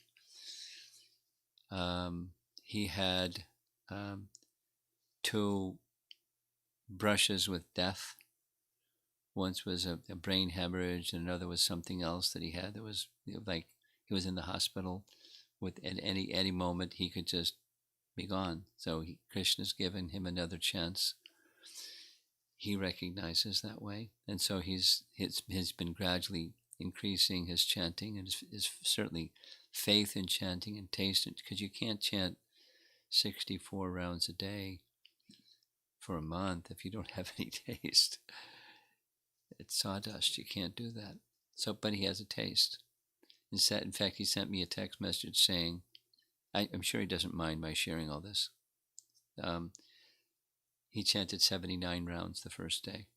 He had 2 brushes with death. Once was a brain hemorrhage, and another was something else that he had that was like he was in the hospital. With at any moment he could just be gone. So Krishna's given him another chance. He recognizes that way, and so he's been gradually increasing his chanting and his certainly faith in chanting and taste, because you can't chant 64 rounds a day for a month if you don't have any taste. It's sawdust. You can't do that. So, but he has a taste. In fact, he sent me a text message saying, I'm sure he doesn't mind my sharing all this. He chanted 79 rounds the first day.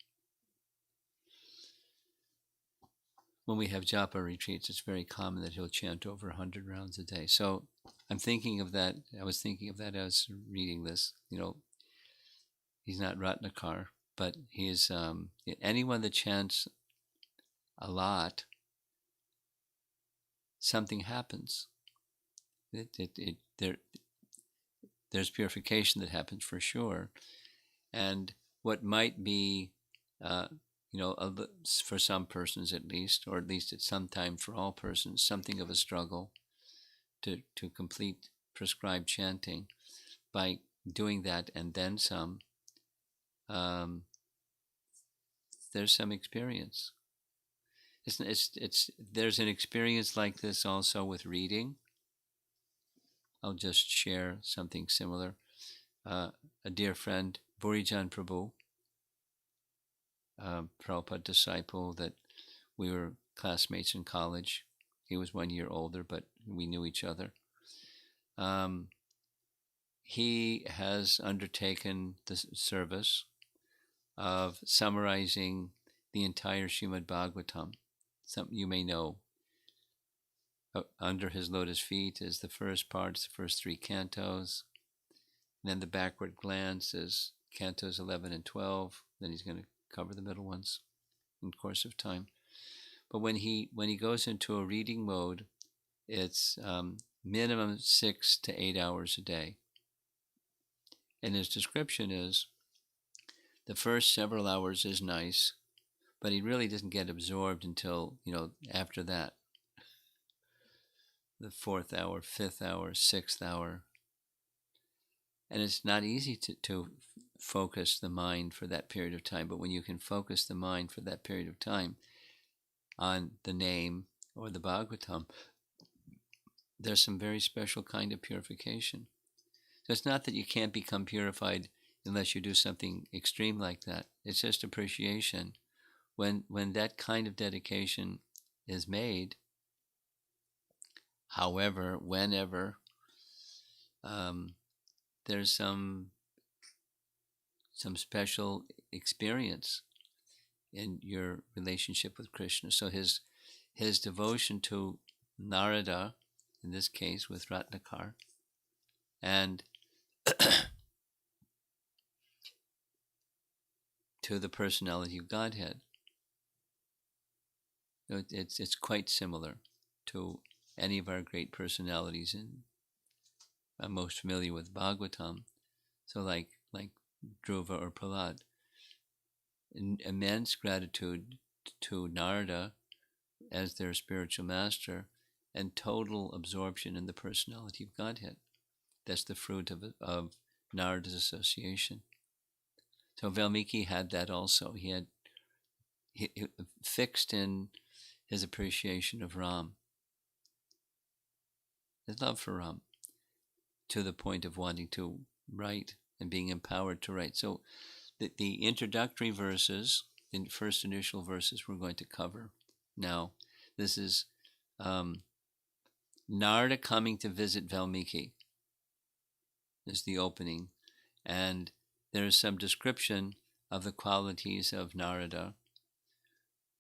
When we have japa retreats, it's very common that he'll chant over 100 rounds a day. So I'm thinking of that. I was thinking of that as reading this. He's not Ratnakar, but he is anyone that chants a lot, something happens. There's purification that happens for sure, and what might be, for some persons at least, or at least at some time for all persons, something of a struggle to complete prescribed chanting, by doing that and then some, there's some experience. There's an experience like this also with reading. I'll just share something similar. A dear friend, Burijan Prabhu, Prabhupada disciple, that we were classmates in college. He was 1 year older, but we knew each other. he has undertaken the service of summarizing the entire Srimad Bhagavatam. Something you may know. Under his lotus feet is the first part, the first three cantos. And then the backward glance is cantos 11 and 12. Then he's going to cover the middle ones in the course of time. But when he goes into a reading mode, it's minimum 6 to 8 hours a day. And his description is the first several hours is nice, but he really doesn't get absorbed until, after that. The 4th hour, 5th hour, 6th hour. And it's not easy to focus the mind for that period of time. But when you can focus the mind for that period of time on the name or the Bhagavatam, there's some very special kind of purification. So it's not that you can't become purified unless you do something extreme like that. It's just appreciation. When that kind of dedication is made, however, whenever, there's some special experience in your relationship with Krishna. So his devotion to Narada, in this case with Ratnakar, and to the personality of Godhead, it's quite similar to any of our great personalities. And I'm most familiar with Bhagavatam, so like Dhruva or Prahlad. Immense gratitude to Narada as their spiritual master, and total absorption in the personality of Godhead. That's the fruit of Narada's association. So Valmiki had that also. He fixed in his appreciation of Ram, his love for Ram, to the point of wanting to write and being empowered to write. So the introductory verses, the first initial verses, we're going to cover now. This is Narada coming to visit Valmiki is the opening, and there is some description of the qualities of Narada,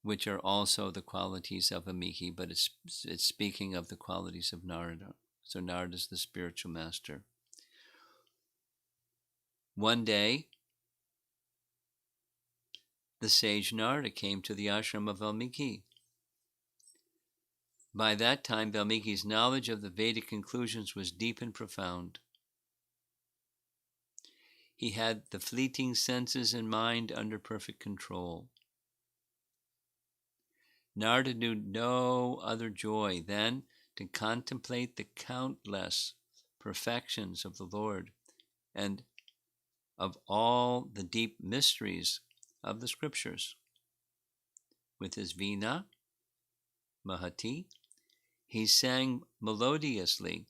which are also the qualities of Valmiki, but it's speaking of the qualities of Narada. So Narada is the spiritual master. One day, the sage Narada came to the ashram of Valmiki. By that time, Valmiki's knowledge of the Vedic conclusions was deep and profound. He had the fleeting senses and mind under perfect control. Narada knew no other joy than to contemplate the countless perfections of the Lord and of all the deep mysteries of the scriptures. With his Veena, Mahati, he sang melodiously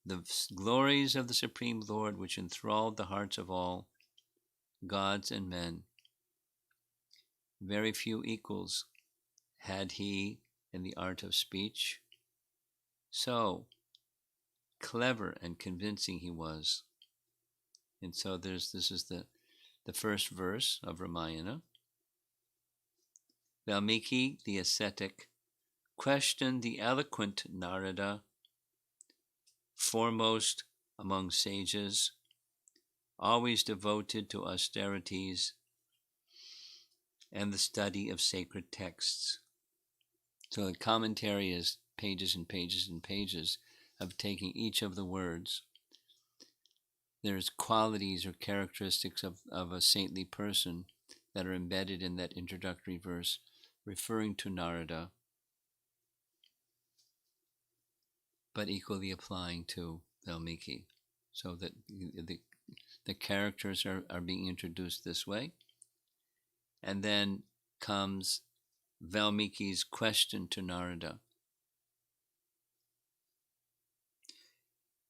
the glories of the Supreme Lord, which enthralled the hearts of all, gods and men. Very few equals had he in the art of speech. So clever and convincing he was. And so this is the first verse of Ramayana. Valmiki, the ascetic, questioned the eloquent Narada, foremost among sages, always devoted to austerities and the study of sacred texts. So the commentary is pages and pages and pages of taking each of the words. There's qualities or characteristics of a saintly person that are embedded in that introductory verse, referring to Narada, but equally applying to Valmiki. So that the characters are being introduced this way. And then comes Valmiki's question to Narada.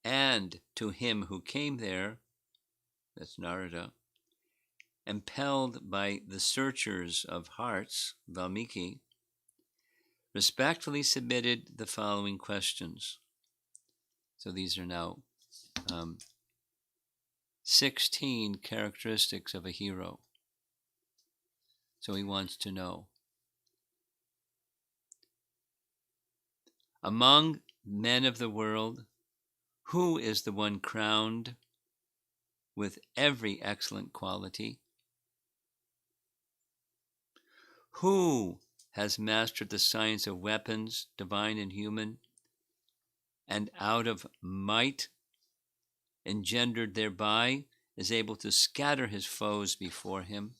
And to him who came there, that's Narada, impelled by the searchers of hearts, Valmiki, respectfully submitted the following questions. So these are now 16 characteristics of a hero. So he wants to know. Among men of the world, who is the one crowned with every excellent quality? Who has mastered the science of weapons, divine and human, and out of might engendered thereby is able to scatter his foes before him?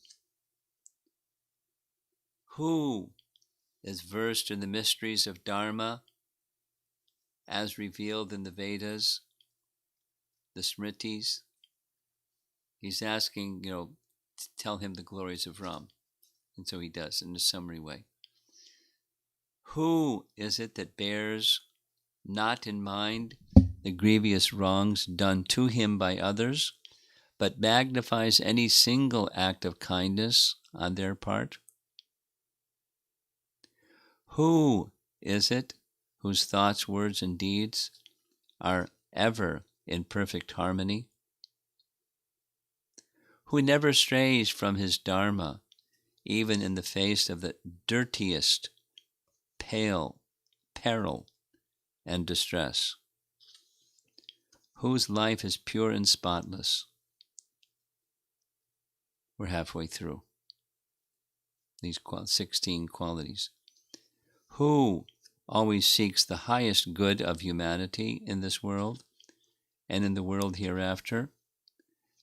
Who is versed in the mysteries of Dharma as revealed in the Vedas, the Smritis? He's asking, to tell him the glories of Ram. And so he does in a summary way. Who is it that bears not in mind the grievous wrongs done to him by others, but magnifies any single act of kindness on their part? Who is it whose thoughts, words, and deeds are ever in perfect harmony? Who never strays from his Dharma, even in the face of the dirtiest peril and distress? Whose life is pure and spotless? We're halfway through these 16 qualities. Who always seeks the highest good of humanity in this world and in the world hereafter,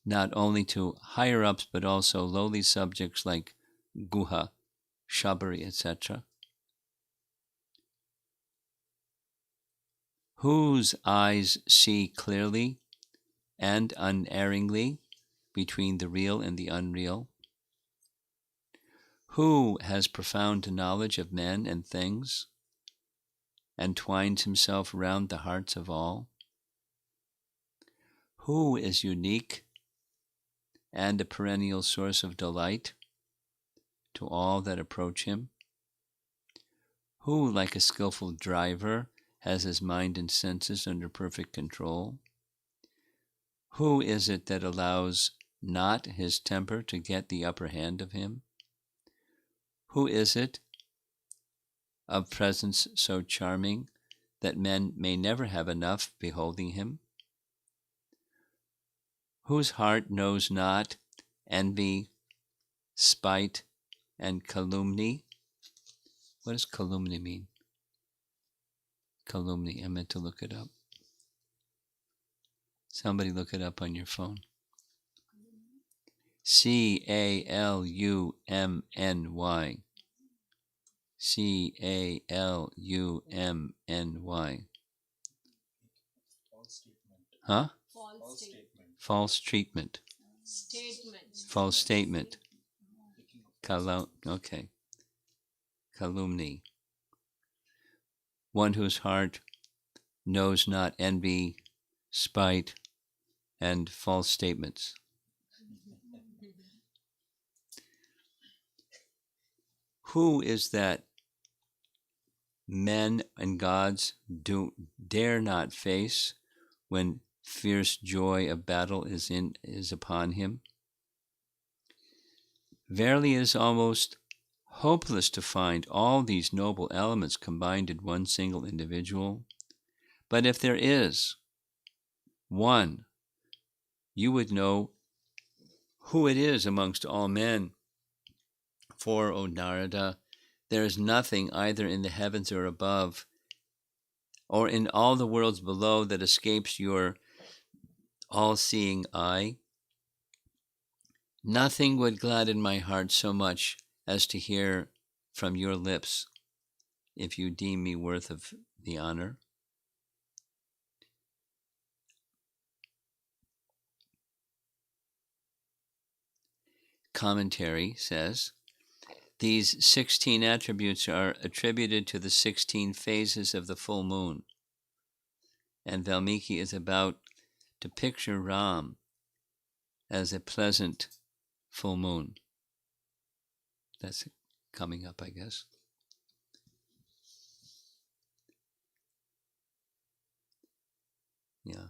not only to higher ups but also lowly subjects like Guha, Shabari, etc. Whose eyes see clearly and unerringly between the real and the unreal? Who has profound knowledge of men and things and twines himself round the hearts of all? Who is unique and a perennial source of delight to all that approach him? Who, like a skillful driver, has his mind and senses under perfect control? Who is it that allows not his temper to get the upper hand of him? Who is it of presence so charming that men may never have enough beholding him? Whose heart knows not envy, spite, and calumny? What does calumny mean? Calumny, I meant to look it up. Somebody look it up on your phone. Calumny. Calumny. Huh? False treatment. False statement. Okay. Calumny. One whose heart knows not envy, spite, and false statements. Who is that men and gods dare not face when fierce joy of battle is upon him? Verily, it is almost hopeless to find all these noble elements combined in one single individual. But if there is one, you would know who it is amongst all men. For, O Narada, there is nothing either in the heavens or above, or in all the worlds below, that escapes your all-seeing eye. Nothing would gladden my heart so much as to hear from your lips, if you deem me worth of the honor. Commentary says, these 16 attributes are attributed to the 16 phases of the full moon, and Valmiki is about to picture Ram as a pleasant full moon. That's coming up, I guess. Yeah.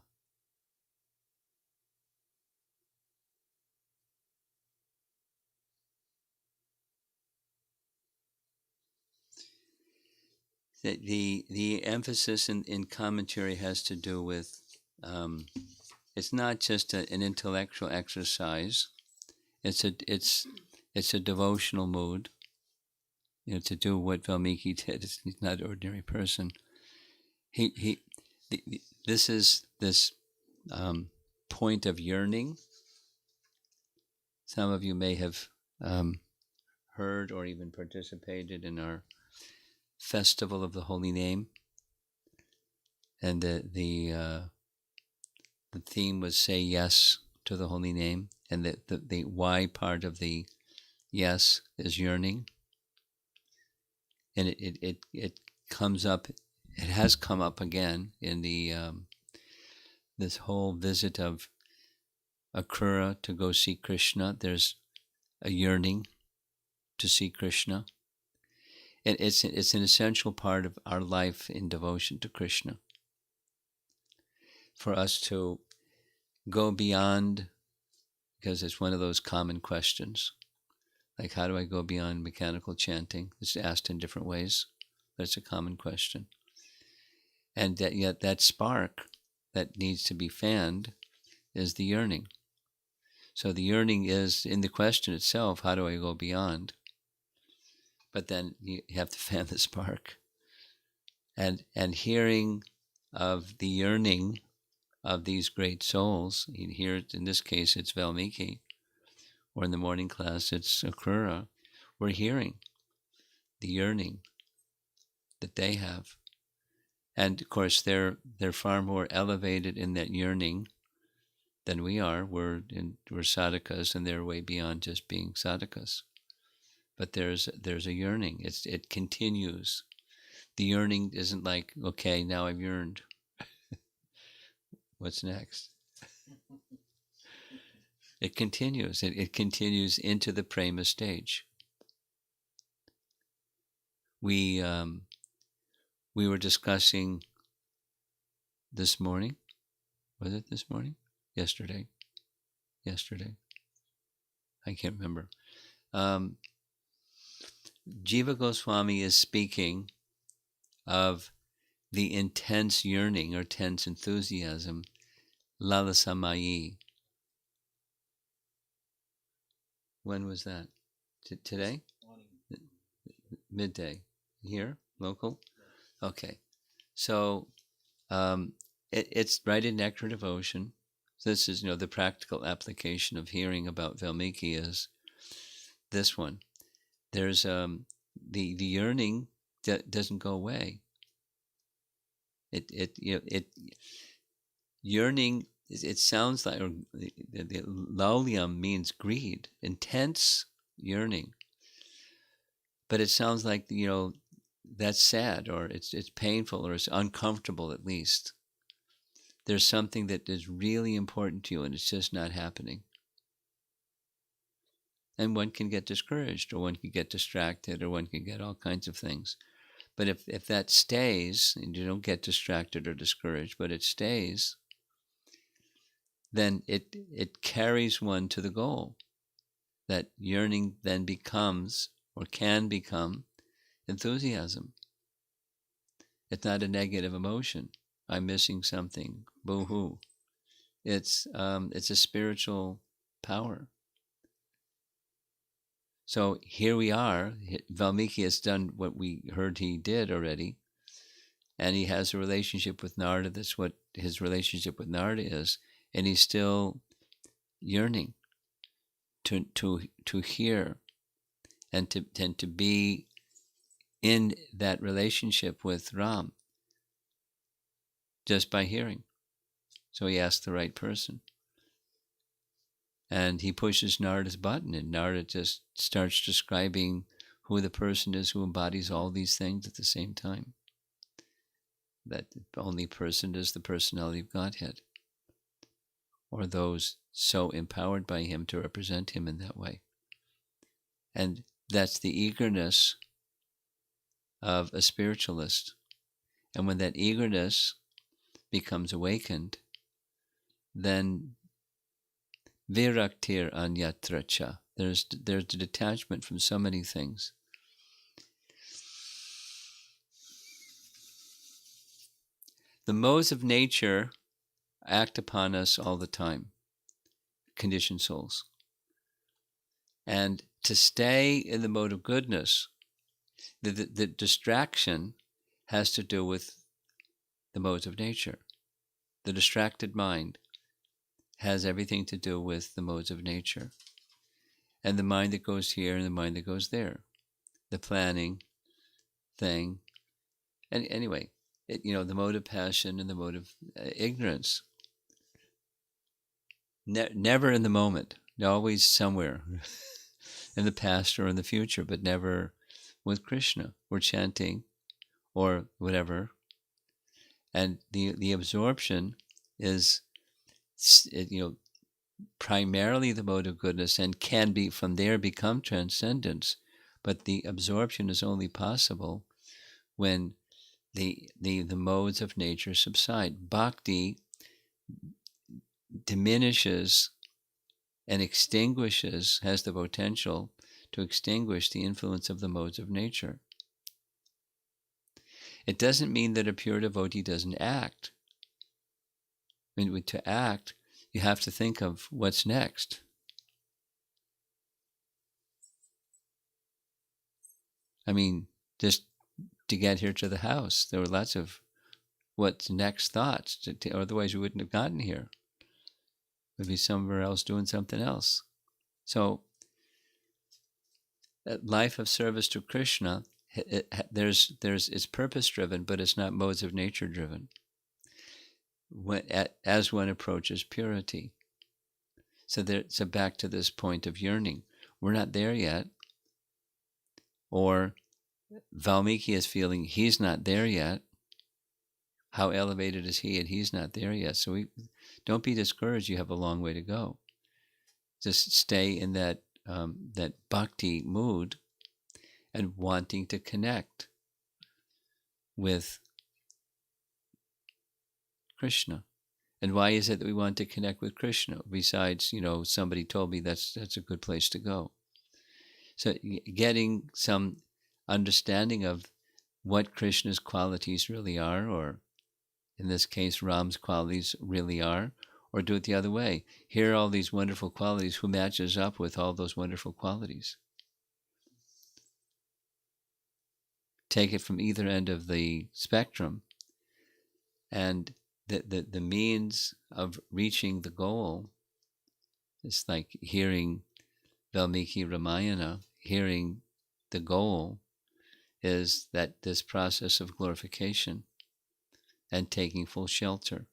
the emphasis in commentary has to do with it's not just an intellectual exercise. It's a devotional mood. To do what Valmiki did. He's not an ordinary person. This is this point of yearning. Some of you may have heard or even participated in our Festival of the Holy Name, and the theme was "Say Yes to the Holy Name," and the why part of the yes is yearning, and it comes up. It has come up again in the this whole visit of Akrura to go see Krishna. There's a yearning to see Krishna. And it's an essential part of our life in devotion to Krishna. For us to go beyond, because it's one of those common questions, like how do I go beyond mechanical chanting? It's asked in different ways. That's a common question. And yet that spark that needs to be fanned is the yearning. So the yearning is in the question itself, how do I go beyond? But then you have to fan the spark. And hearing of the yearning of these great souls, here in this case it's Valmiki, or in the morning class it's Akrura, we're hearing the yearning that they have. And of course they're far more elevated in that yearning than we are. We're sadhakas, and they're way beyond just being sadhakas. But there's a yearning. It continues. The yearning isn't like, okay, now I've yearned. What's next? It continues. It continues into the prema stage. We were discussing this morning. Was it this morning? Yesterday. I can't remember. Jiva Goswami is speaking of the intense yearning or tense enthusiasm, lalasamayi. When was that? Today? Midday. Here? Local? Okay. So it's right in Nectar Devotion. So this is, the practical application of hearing about Valmiki is this one. There's the yearning that doesn't go away. Yearning. It sounds like, or the laulyam means greed, intense yearning. But it sounds like that's sad, or it's painful, or it's uncomfortable at least. There's something that is really important to you, and it's just not happening. And one can get discouraged, or one can get distracted, or one can get all kinds of things. But if that stays, and you don't get distracted or discouraged, but it stays, then it carries one to the goal. That yearning then becomes, or can become, enthusiasm. It's not a negative emotion. I'm missing something. Boo-hoo. It's a spiritual power. So here we are. Valmiki has done what we heard he did already, and he has a relationship with Narada. That's what his relationship with Narada is, and he's still yearning to hear and to be in that relationship with Ram just by hearing. So he asked the right person. And he pushes Narada's button, and Narada just starts describing who the person is who embodies all these things at the same time. That the only person is the personality of Godhead, or those so empowered by him to represent him in that way. And that's the eagerness of a spiritualist. And when that eagerness becomes awakened, then viraktir anyatracha. There's the detachment from so many things. The modes of nature act upon us all the time, conditioned souls. And to stay in the mode of goodness, the distraction has to do with the modes of nature. The distracted mind has everything to do with the modes of nature. And the mind that goes here and the mind that goes there. The planning thing. And anyway, the mode of passion and the mode of ignorance. Never in the moment. Always somewhere in the past or in the future, but never with Krishna. We're chanting or whatever. And the absorption is, primarily the mode of goodness, and can be from there become transcendence. But the absorption is only possible when the modes of nature subside. Bhakti diminishes and extinguishes, has the potential to extinguish the influence of the modes of nature. It doesn't mean that a pure devotee doesn't act. I mean, to act, you have to think of what's next. I mean, just to get here to the house, there were lots of what's next thoughts. Otherwise, we wouldn't have gotten here. We'd be somewhere else doing something else. So, that life of service to Krishna, it's purpose driven, but it's not modes of nature driven. As one approaches purity. So back to this point of yearning. We're not there yet. Or Valmiki is feeling he's not there yet. How elevated is he? And he's not there yet. So don't be discouraged. You have a long way to go. Just stay in that bhakti mood and wanting to connect with Krishna. And why is it that we want to connect with Krishna? Besides, somebody told me that's a good place to go. So getting some understanding of what Krishna's qualities really are, or in this case, Ram's qualities really are, or do it the other way. Here are all these wonderful qualities. Who matches up with all those wonderful qualities? Take it from either end of the spectrum, and the means of reaching the goal is like hearing Valmiki Ramayana. Hearing the goal is that this process of glorification and taking full shelter.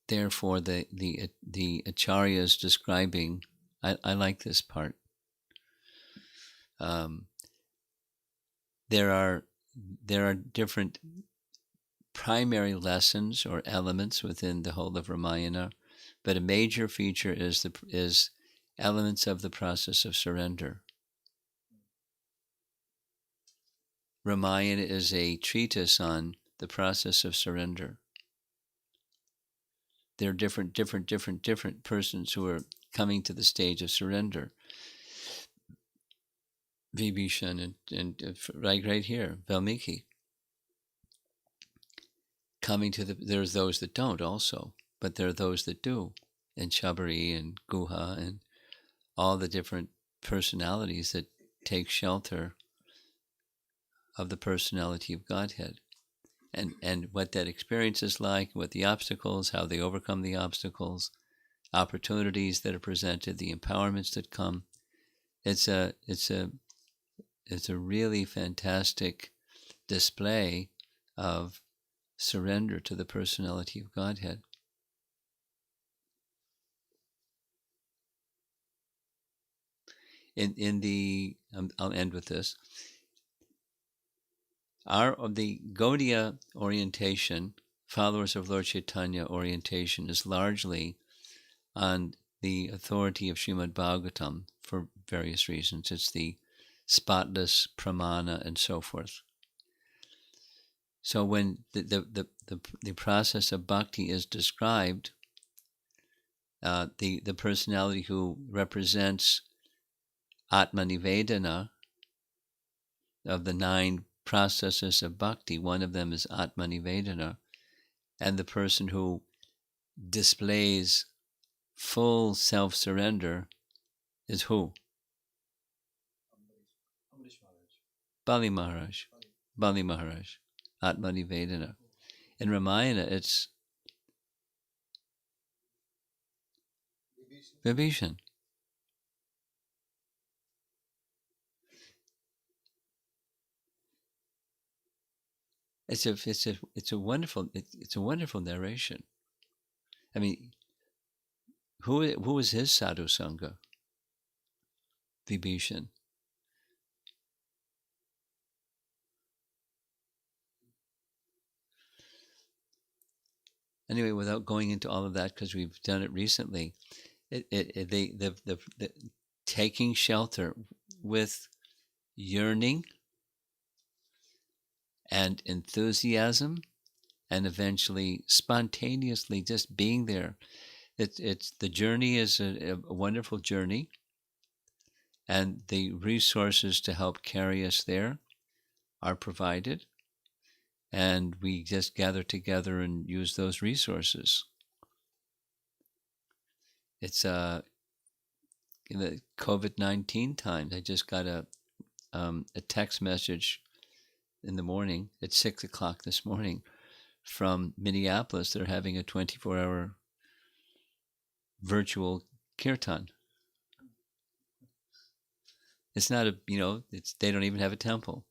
Therefore, the acharyas describing, I like this part. There are different primary lessons or elements within the whole of Ramayana, but a major feature is elements of the process of surrender. Ramayana is a treatise on the process of surrender. There are different persons who are coming to the stage of surrender. Vibhishan and right here, Valmiki. There's those that don't also, but there are those that do. And Shabari and Guha and all the different personalities that take shelter of the personality of Godhead. And what that experience is like, what the obstacles, how they overcome the obstacles, opportunities that are presented, the empowerments that come. It's a really fantastic display of surrender to the personality of Godhead. I'll end with this. The Gaudiya orientation, followers of Lord Chaitanya orientation, is largely on the authority of Srimad Bhagavatam for various reasons. It's the spotless pramana and so forth. So when the process of bhakti is described, the personality who represents Atma Nivedana of the 9 processes of bhakti. One of them is Atmanivedana, and the person who displays full self-surrender is who? Bali Maharaj. Bali Maharaj. Atmanivedana. In Ramayana, it's Vibhishan. It's a wonderful narration. I mean, who was his sadhu sangha? Vibhishan. Anyway, without going into all of that, because we've done it recently, the taking shelter with yearning and enthusiasm, and eventually spontaneously just being there. It's the journey is a wonderful journey, and the resources to help carry us there are provided, and we just gather together and use those resources. It's in the COVID-19 times. I just got a text message in the morning at 6 o'clock this morning from Minneapolis. They're having a 24-hour virtual kirtan. It's not they don't even have a temple,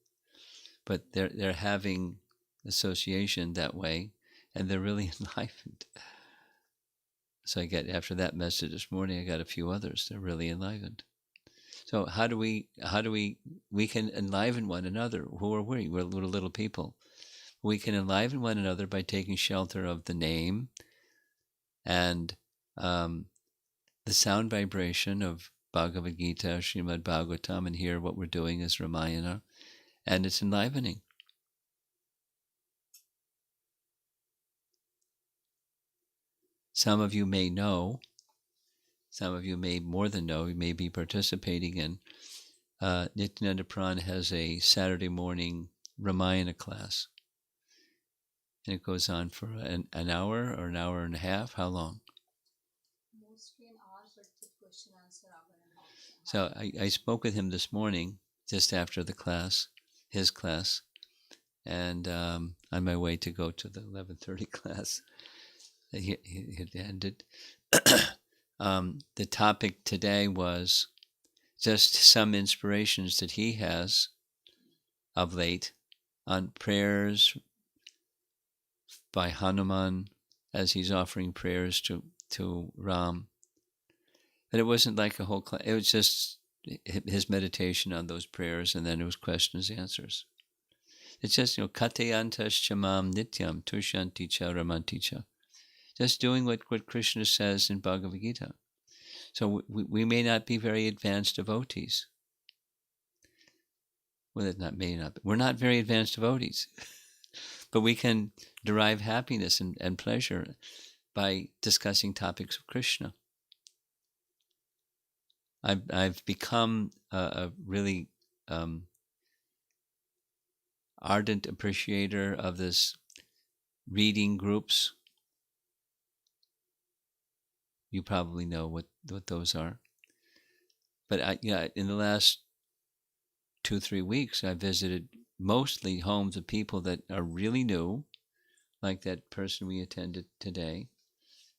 but they're having association that way, and they're really enlivened. So after that message this morning, I got a few others. They're really enlivened. So how do we can enliven one another? Who are we? We're little people. We can enliven one another by taking shelter of the name and the sound vibration of Bhagavad Gita, Srimad Bhagavatam, and here what we're doing is Ramayana, and it's enlivening. Some of you may know, some of you may more than know, you may be participating in. Nityananda Pran has a Saturday morning Ramayana class. And it goes on for an hour or an hour and a half. How long? Mostly an hour, but the question answer hour and a half. So I spoke with him this morning, just after the class, his class, and on my way to go to the 11:30 class. He had ended. The topic today was just some inspirations that he has of late on prayers by Hanuman as he's offering prayers to Ram. But it wasn't like a whole class. It was just his meditation on those prayers, and then it was questions and answers. It's just, Katayantas chamam nityam tushanti cha ramanti cha. Just doing what Krishna says in Bhagavad Gita. So we may not be very advanced devotees. Well, it may not be. We're not very advanced devotees. But we can derive happiness and pleasure by discussing topics of Krishna. I've become a really ardent appreciator of this reading groups. You probably know what those are. But in the last 2-3 weeks, I visited mostly homes of people that are really new, like that person we attended today.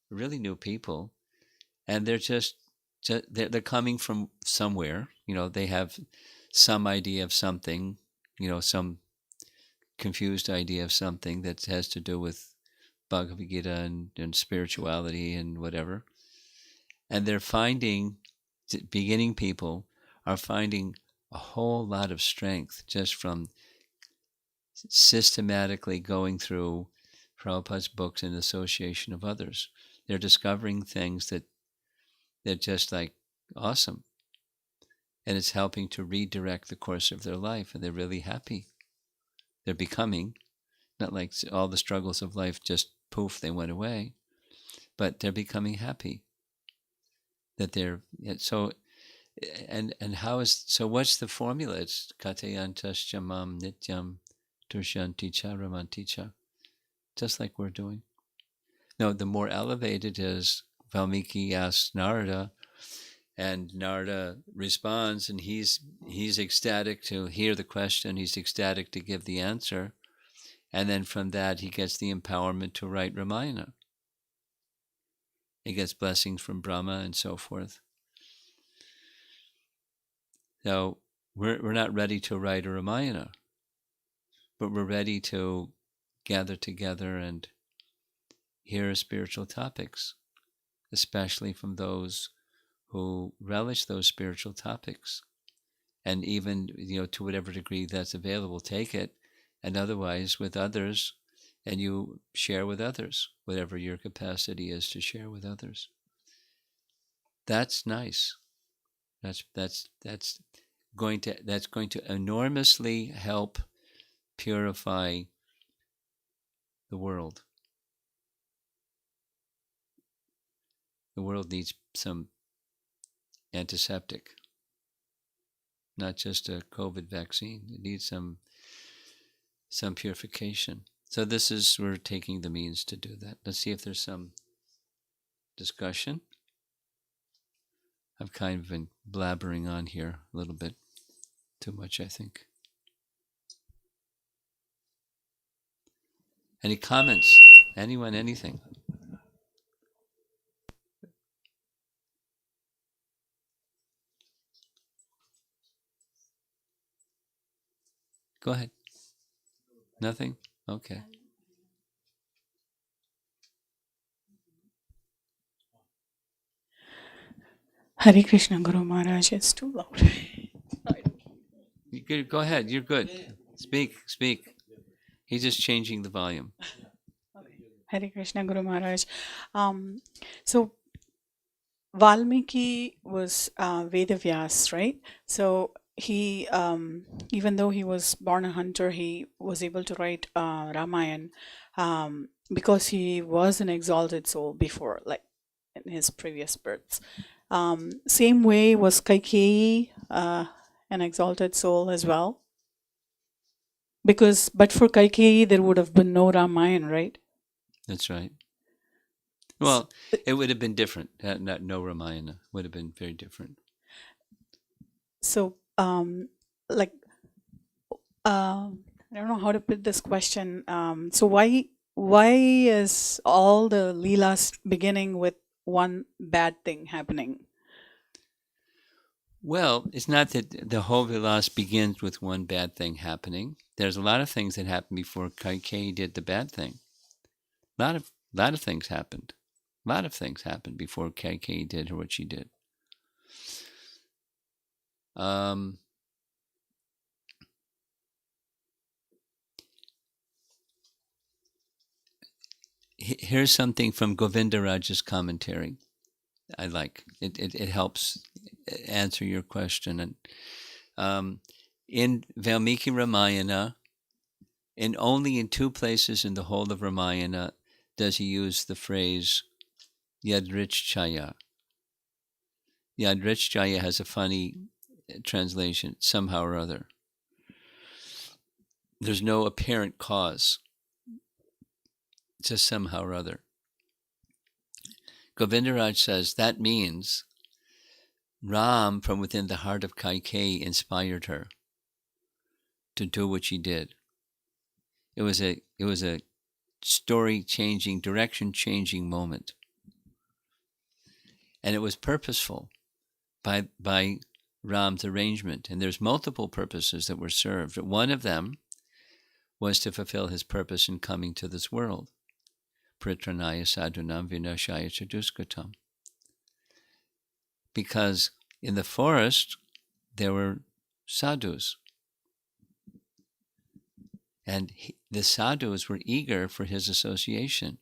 Really new people, and they're just they're coming from somewhere. They have some idea of something. Some confused idea of something that has to do with Bhagavad Gita and spirituality and whatever. And they're finding, beginning people are finding a whole lot of strength just from systematically going through Prabhupada's books in association of others. They're discovering things that they're just like awesome. And it's helping to redirect the course of their life, and they're really happy. They're becoming, not like all the struggles of life just poof, they went away, but they're becoming happy. So And how is so? What's the formula? It's katayantascha mam nityam turshanti cha ramanti cha, just like we're doing. No, the more elevated is Valmiki asks Narada, and Narada responds, and he's ecstatic to hear the question. He's ecstatic to give the answer, and then from that he gets the empowerment to write Ramayana. He gets blessings from Brahma and so forth. So we're not ready to write a Ramayana, but we're ready to gather together and hear spiritual topics, especially from those who relish those spiritual topics. And even, to whatever degree that's available, take it, and otherwise with others, and you share with others, whatever your capacity is to share with others. That's nice. That's going to enormously help purify the world. The world needs some antiseptic, not just a COVID vaccine. It needs some purification. So we're taking the means to do that. Let's see if there's some discussion. I've kind of been blabbering on here a little bit too much, I think. Any comments? Anyone, anything? Go ahead. Nothing? Okay. Hare Krishna Guru Maharaj, it's too loud. Go ahead. You're good. Speak. He's just changing the volume. Hare Krishna Guru Maharaj. So Valmiki was Vedavyas, right? So he, even though he was born a hunter, he was able to write Ramayana because he was an exalted soul before, like in his previous births. Same way was Kaikeyi, an exalted soul as well. But for Kaikeyi, there would have been no Ramayana, right? That's right. Well, it would have been different. No Ramayana would have been very different. So, I don't know how to put this question. So why is all the Leelas beginning with one bad thing happening? Well, it's not that the whole Vilas begins with one bad thing happening. There's a lot of things that happened before Kaikeyi did the bad thing. A lot of things happened. A lot of things happened before Kaikeyi did what she did. Here's something from Govindaraj's commentary. I like it. It helps answer your question. And in Valmiki Ramayana, only in two places in the whole of Ramayana does he use the phrase Yadrichchaya. Yadrichchaya has a funny translation, somehow or other. There's no apparent cause, just somehow or other. Govindaraj says that means Ram, from within the heart of Kaikeyi, inspired her to do what she did. It was a story-changing, direction-changing moment, and it was purposeful by Ram's arrangement. And there's multiple purposes that were served. One of them was to fulfill his purpose in coming to this world. Pritranaya sadhunam vinashaya chaduskatam. Because in the forest, there were sadhus. And the sadhus were eager for his association.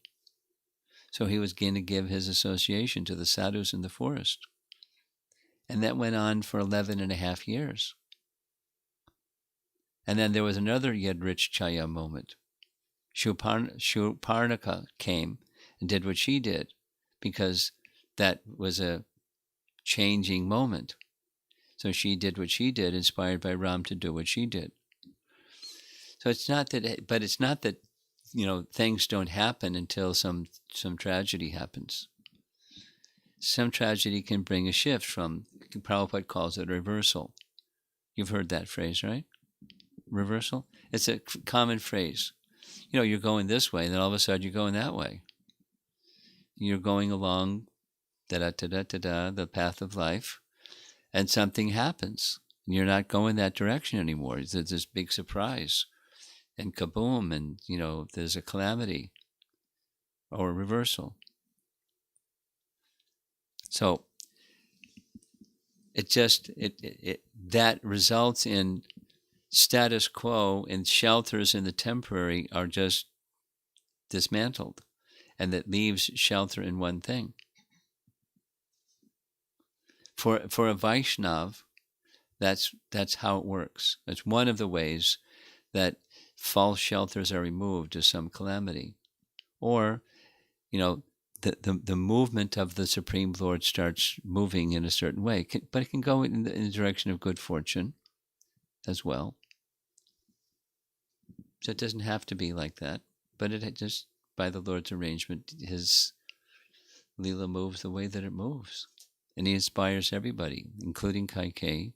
So he was going to give his association to the sadhus in the forest. And that went on for 11 and a half years. And then there was another Yadrichchaya moment. Shurparnaka came and did what she did, because that was a changing moment. So she did what she did, inspired by Ram to do what she did. So it's not that, but it's not that, things don't happen until some tragedy happens. Some tragedy can bring a shift from, Prabhupada calls it a reversal. You've heard that phrase, right? Reversal? It's a common phrase. You're going this way, and then all of a sudden you're going that way. You're going along the path of life, and something happens. You're not going that direction anymore. There's this big surprise, and kaboom, and there's a calamity or a reversal. So that results in status quo, and shelters in the temporary are just dismantled, and that leaves shelter in one thing. For a Vaishnav, that's how it works. It's one of the ways that false shelters are removed to some calamity, or the movement of the Supreme Lord starts moving in a certain way, but it can go in the direction of good fortune as well. So it doesn't have to be like that, but it just, by the Lord's arrangement, his Leela moves the way that it moves. And he inspires everybody, including Kaikeyi.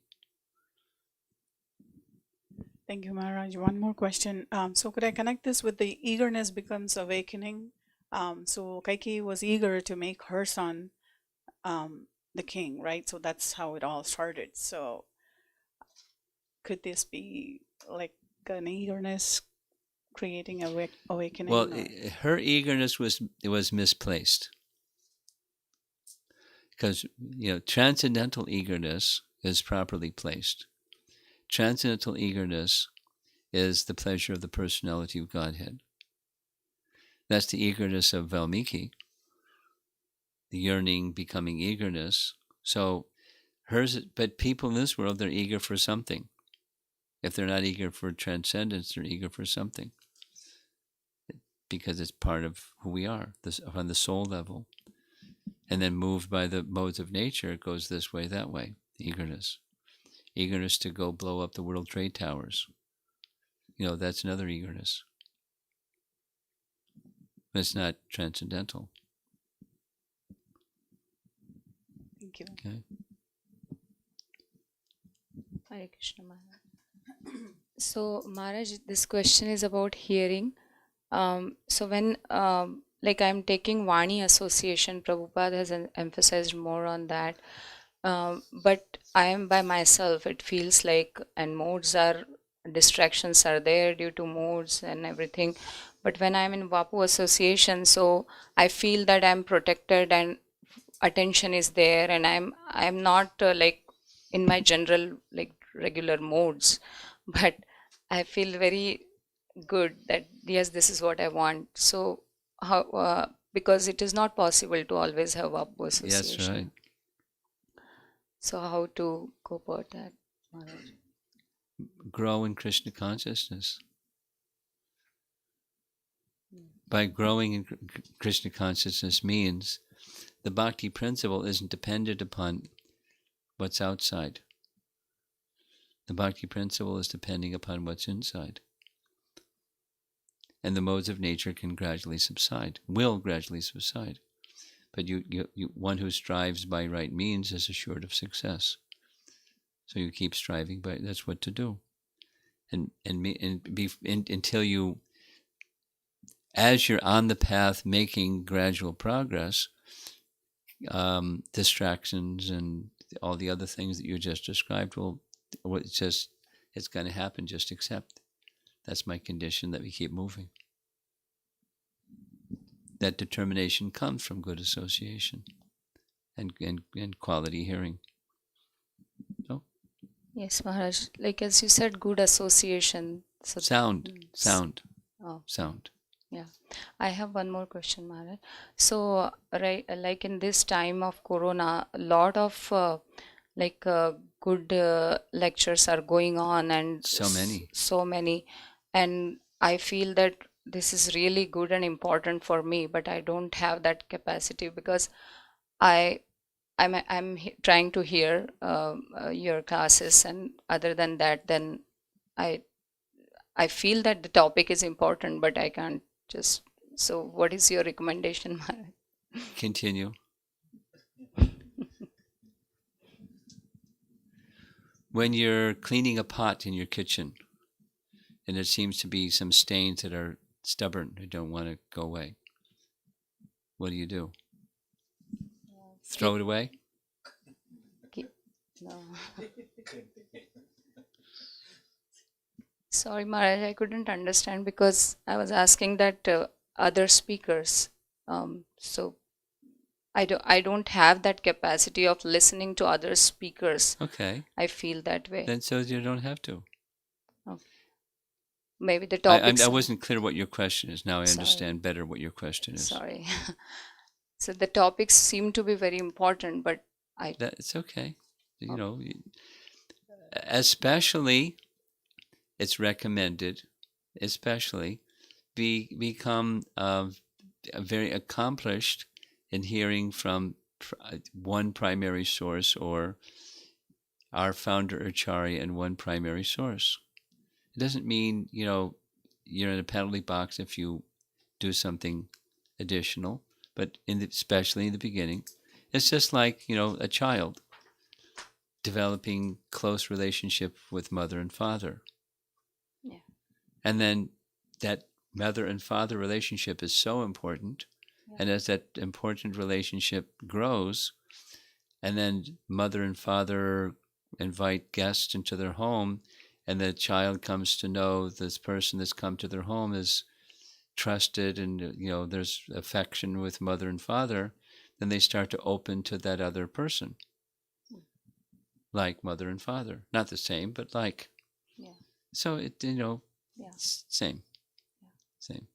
Thank you, Maharaj. One more question. So could I connect this with the eagerness becomes awakening? So Kaikeyi was eager to make her son the king, right? So that's how it all started. So could this be like an eagerness creating awakening? Well, her eagerness was misplaced, because transcendental eagerness is properly placed. Transcendental eagerness is the pleasure of the personality of Godhead. That's the eagerness of Valmiki, the yearning becoming eagerness. So hers, but people in this world, they're eager for something. If they're not eager for transcendence, they're eager for something, because it's part of who we are, on the soul level. And then moved by the modes of nature, it goes this way, that way. Eagerness to go blow up the World Trade Towers. That's another eagerness. But it's not transcendental. Thank you. Okay. Hare Krishna Maharaj. So Maharaj, this question is about hearing. So when like I'm taking Vani Association, Prabhupada has emphasized more on that. But I am by myself, it feels like, and distractions are there due to modes and everything. But when I'm in Vapu Association, so I feel that I'm protected and attention is there, and I'm not like in my general like regular modes, but I feel very good that yes, this is what I want. So how because it is not possible to always have Vapu Association. Yes, right. So how to go about that, Maharaj? Grow in Krishna consciousness. By growing in Krishna consciousness means the bhakti principle isn't dependent upon what's outside. The bhakti principle is depending upon what's inside. And the modes of nature can gradually subside, will gradually subside. But one who strives by right means is assured of success. So you keep striving, but that's what to do. Until you, as you're on the path making gradual progress, distractions and all the other things that you just described it's going to happen. Just accept. That's my condition, that we keep moving. That determination comes from good association and quality hearing. So, Yes, Maharaj. Like as you said, good association. So sound. Oh. Sound. Yeah, I have one more question, Maharaj. So, right, like in this time of Corona, a lot of good lectures are going on, and so many, and I feel that this is really good and important for me, but I don't have that capacity because I trying to hear your classes, and other than that, then I I feel that the topic is important, but I can't just. So, what is your recommendation, Maharaj? Continue. When you're cleaning a pot in your kitchen and there seems to be some stains that are stubborn, that don't want to go away, what do? Throw it away? No. Sorry, Maharaj, I couldn't understand because I was asking that other speakers. So I don't have that capacity of listening to other speakers. Okay. I feel that way. Then so you don't have to. Okay. Maybe the I topics. wasn't clear what your question is. Now I Sorry. understand better what your question is. Sorry. So the topics seem to be very important, but It's okay. You know, especially it's recommended, especially become very accomplished in hearing from one primary source, or our founder Acharya in one primary source. It doesn't mean, you're in a penalty box if you do something additional, but especially in the beginning, it's just like, a child developing close relationship with mother and father. Yeah. And then that mother and father relationship is so important. Yeah. And as that important relationship grows, and then mother and father invite guests into their home, and the child comes to know this person that's come to their home is trusted, and there's affection with mother and father, then they start to open to that other person, like mother and father. Not the same, but like. Yeah. So it, Yeah. same. Yeah. Same.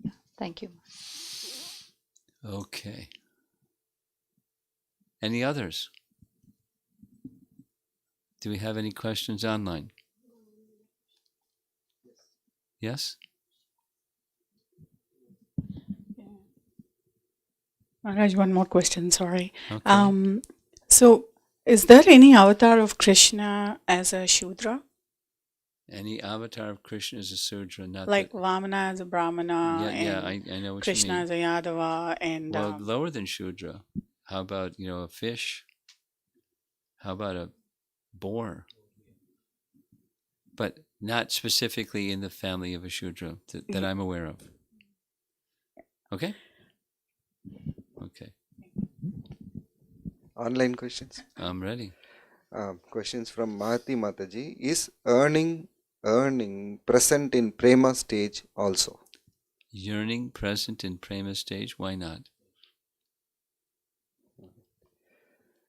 Yeah. Thank you. Okay. Any others? Do we have any questions online? Yes? Maharaj, one more question, sorry. Okay. So, is there any avatar of Krishna as a Shudra? Any avatar of Krishna is a Sudra, not like that. Vamana as a Brahmana, Yeah, and I know what Krishna you mean. as a Yadava, and Well, lower than Shudra. How about, a fish? How about a boar? But not specifically in the family of a Shudra that I'm aware of. Okay? Okay. Online questions. I'm ready. Questions from Mahati Mataji. Is earning present in prema stage also? Yearning present in prema stage? Why not?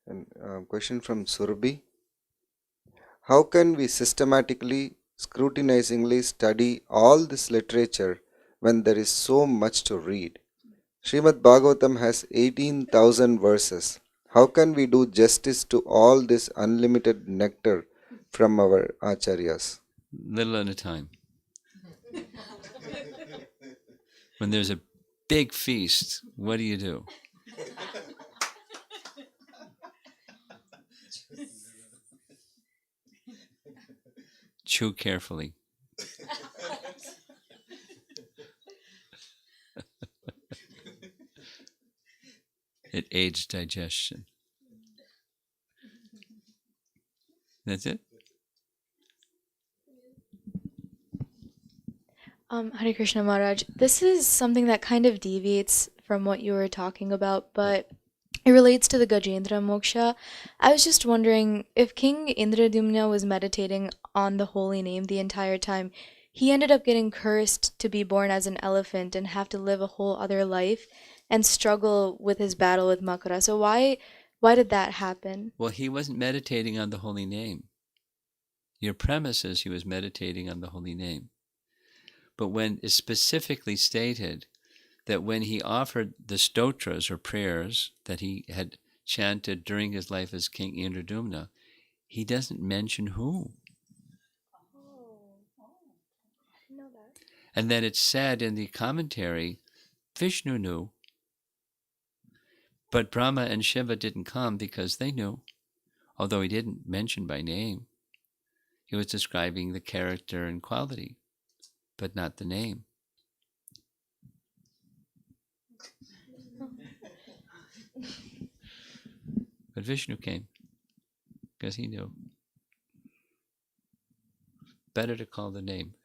And question from Surabhi. How can we systematically, scrutinizingly study all this literature when there is so much to read? Srimad Bhagavatam has 18,000 verses. How can we do justice to all this unlimited nectar from our acharyas? Little at a time. When there's a big feast, what do? Chew carefully. It aids digestion. That's it? Hare Krishna Maharaj, this is something that kind of deviates from what you were talking about, but it relates to the Gajendra Moksha. I was just wondering if King Indradyumna was meditating on the holy name the entire time, he ended up getting cursed to be born as an elephant and have to live a whole other life and struggle with his battle with Makara. So why did that happen? Well, he wasn't meditating on the holy name. Your premise is he was meditating on the holy name. But when it's specifically stated that when he offered the stotras or prayers that he had chanted during his life as King Indradyumna, he doesn't mention who. I didn't know that. And then it's said in the commentary, Vishnu knew, But Brahma and Shiva didn't come because they knew, although he didn't mention by name. He was describing the character and quality, but not the name. But Vishnu came because he knew. Better to call the name.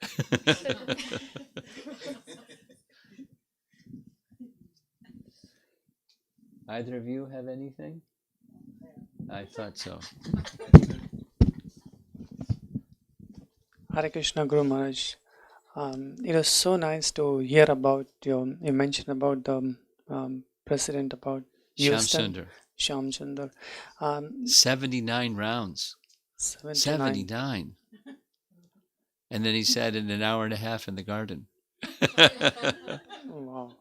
Either of you have anything? I thought so. Hare Krishna Guru Maharaj. It was so nice to hear about you mentioned about the president about Houston, Shamsundar. Shamchandar. 79 rounds. 79. 79. And then he said in an hour and a half in the garden. Wow.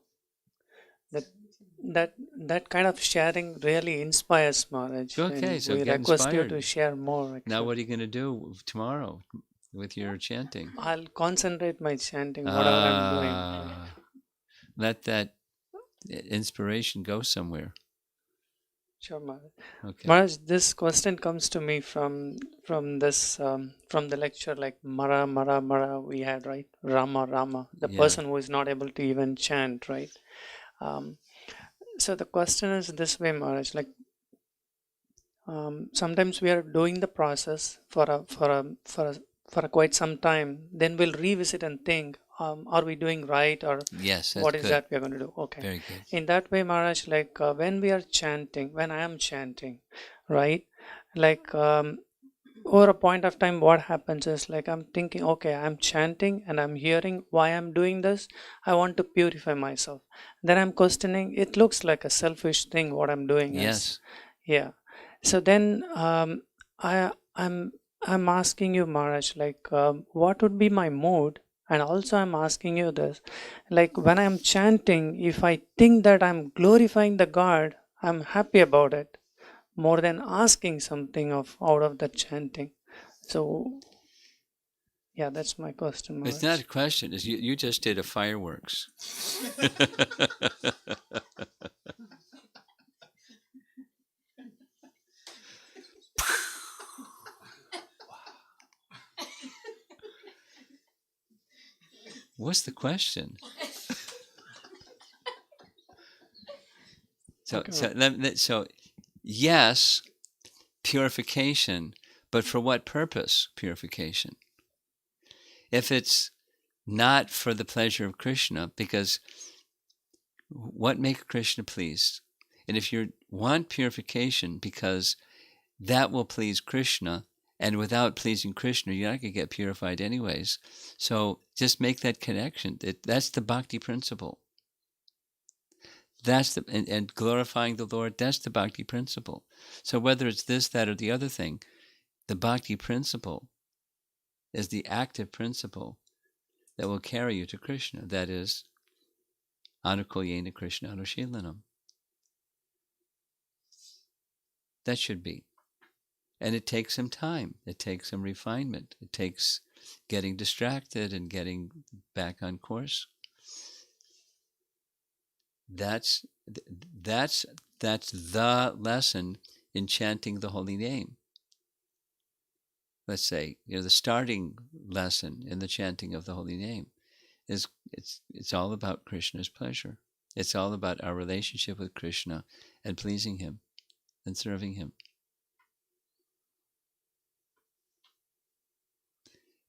That kind of sharing really inspires Maharaj. Okay, and so we get request you inspired. to share more. Now actually. what are you going to do tomorrow with your chanting? I'll concentrate my chanting, whatever I'm doing. Let that inspiration go somewhere. Sure, Maharaj. Okay. Maharaj, this question comes to me from this from the lecture like Mara Mara Mara we had, right? Rama Rama, the Yeah. person who is not able to even chant, right? So the question is this way, Maharaj, like sometimes we are doing the process for quite some time, then we'll revisit and think, are we doing right, or Yes, that's what is good. that we are going to do? Okay. Very good. In that way, Maharaj, like when we are chanting, when I am chanting, right? Like over a point of time, what happens is like I'm thinking, okay, I'm chanting and I'm hearing why I'm doing this. I want to purify myself. Then I'm questioning, it looks like a selfish thing what I'm doing is. Yes. Yeah. So then I'm asking you, Maharaj, like what would be my mood? And also I'm asking you this, like when I'm chanting, if I think that I'm glorifying the God, I'm happy about it more than asking something out of the chanting. So yeah, that's my question, It's Maharaj. not a question. It's you just did a fireworks. What's the question? So yes, purification, but for what purpose purification? If it's not for the pleasure of Krishna, because what makes Krishna pleased? And if you want purification because that will please Krishna, and without pleasing Krishna, you're not going to get purified anyways. So just make that connection. That's the bhakti principle. That's and glorifying the Lord, that's the bhakti principle. So whether it's this, that, or the other thing, the bhakti principle is the active principle that will carry you to Krishna. That is, anukulyena Krishna anushilanam. That should be. And it takes some time. It takes some refinement. It takes getting distracted and getting back on course. That's the lesson in chanting the holy name. Let's say, the starting lesson in the chanting of the holy name is it's all about Krishna's pleasure. It's all about our relationship with Krishna and pleasing him and serving him.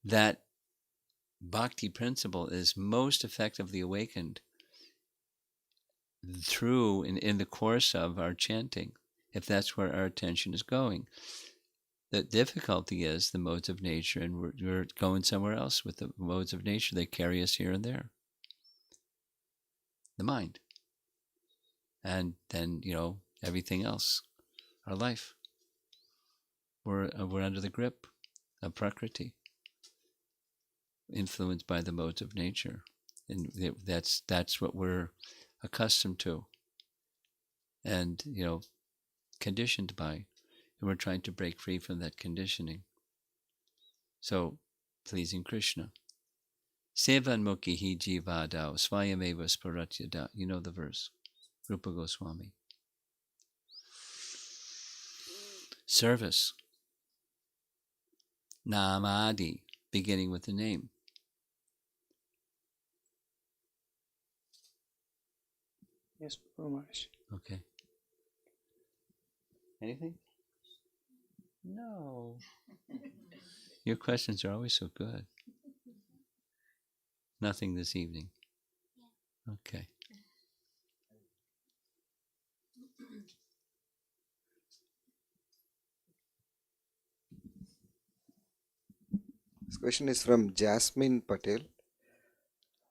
That bhakti principle is most effectively awakened through in the course of our chanting, if that's where our attention is going. The difficulty is the modes of nature, and we're going somewhere else with the modes of nature. They carry us here and there. The mind. And then, everything else, our life. We're under the grip of Prakriti, influenced by the modes of nature. And that's what we're accustomed to and, conditioned by. And we're trying to break free from that conditioning. So, pleasing Krishna. Sevanmukhi hi jivadao swayameva sparatyada. You know the verse. Rupa Goswami. service. Namadi, beginning with the name. Yes, Prabhu Maharaj. Okay. Anything? No. Your questions are always so good. Nothing this evening. Okay. This question is from Jasmine Patel.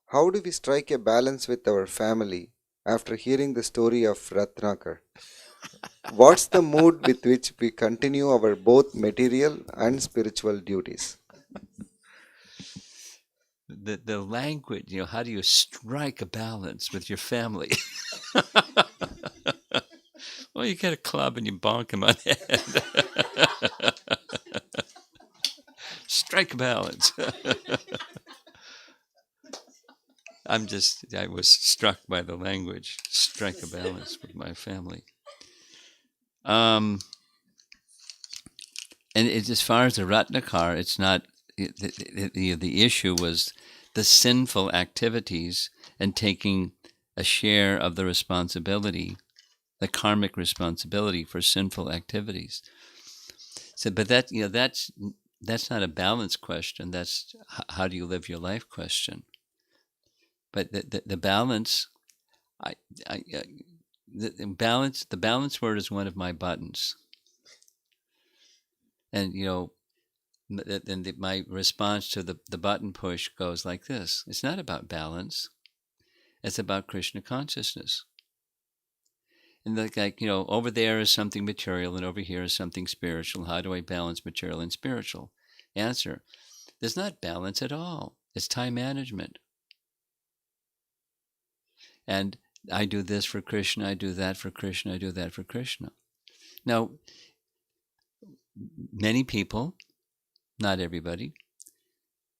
How do we strike a balance with our family after hearing the story of Ratnakar? What's the mood with which we continue our both material and spiritual duties? The language, how do you strike a balance with your family? Well, you get a club and you bonk him on the head. Strike a balance. I was struck by the language. Strike a balance with my family. And as far as the Ratnakar, it's not, the issue was the sinful activities and taking a share of the responsibility, the karmic responsibility for sinful activities. So, but that's not a balance question. That's how do you live your life question. But the balance, the balance word is one of my buttons, and my response to the button push goes like this: it's not about balance; it's about Krishna consciousness. And over there is something material, and over here is something spiritual. How do I balance material and spiritual? Answer: there's not balance at all. It's time management. And I do this for Krishna, I do that for Krishna, I do that for Krishna. Now, many people, not everybody,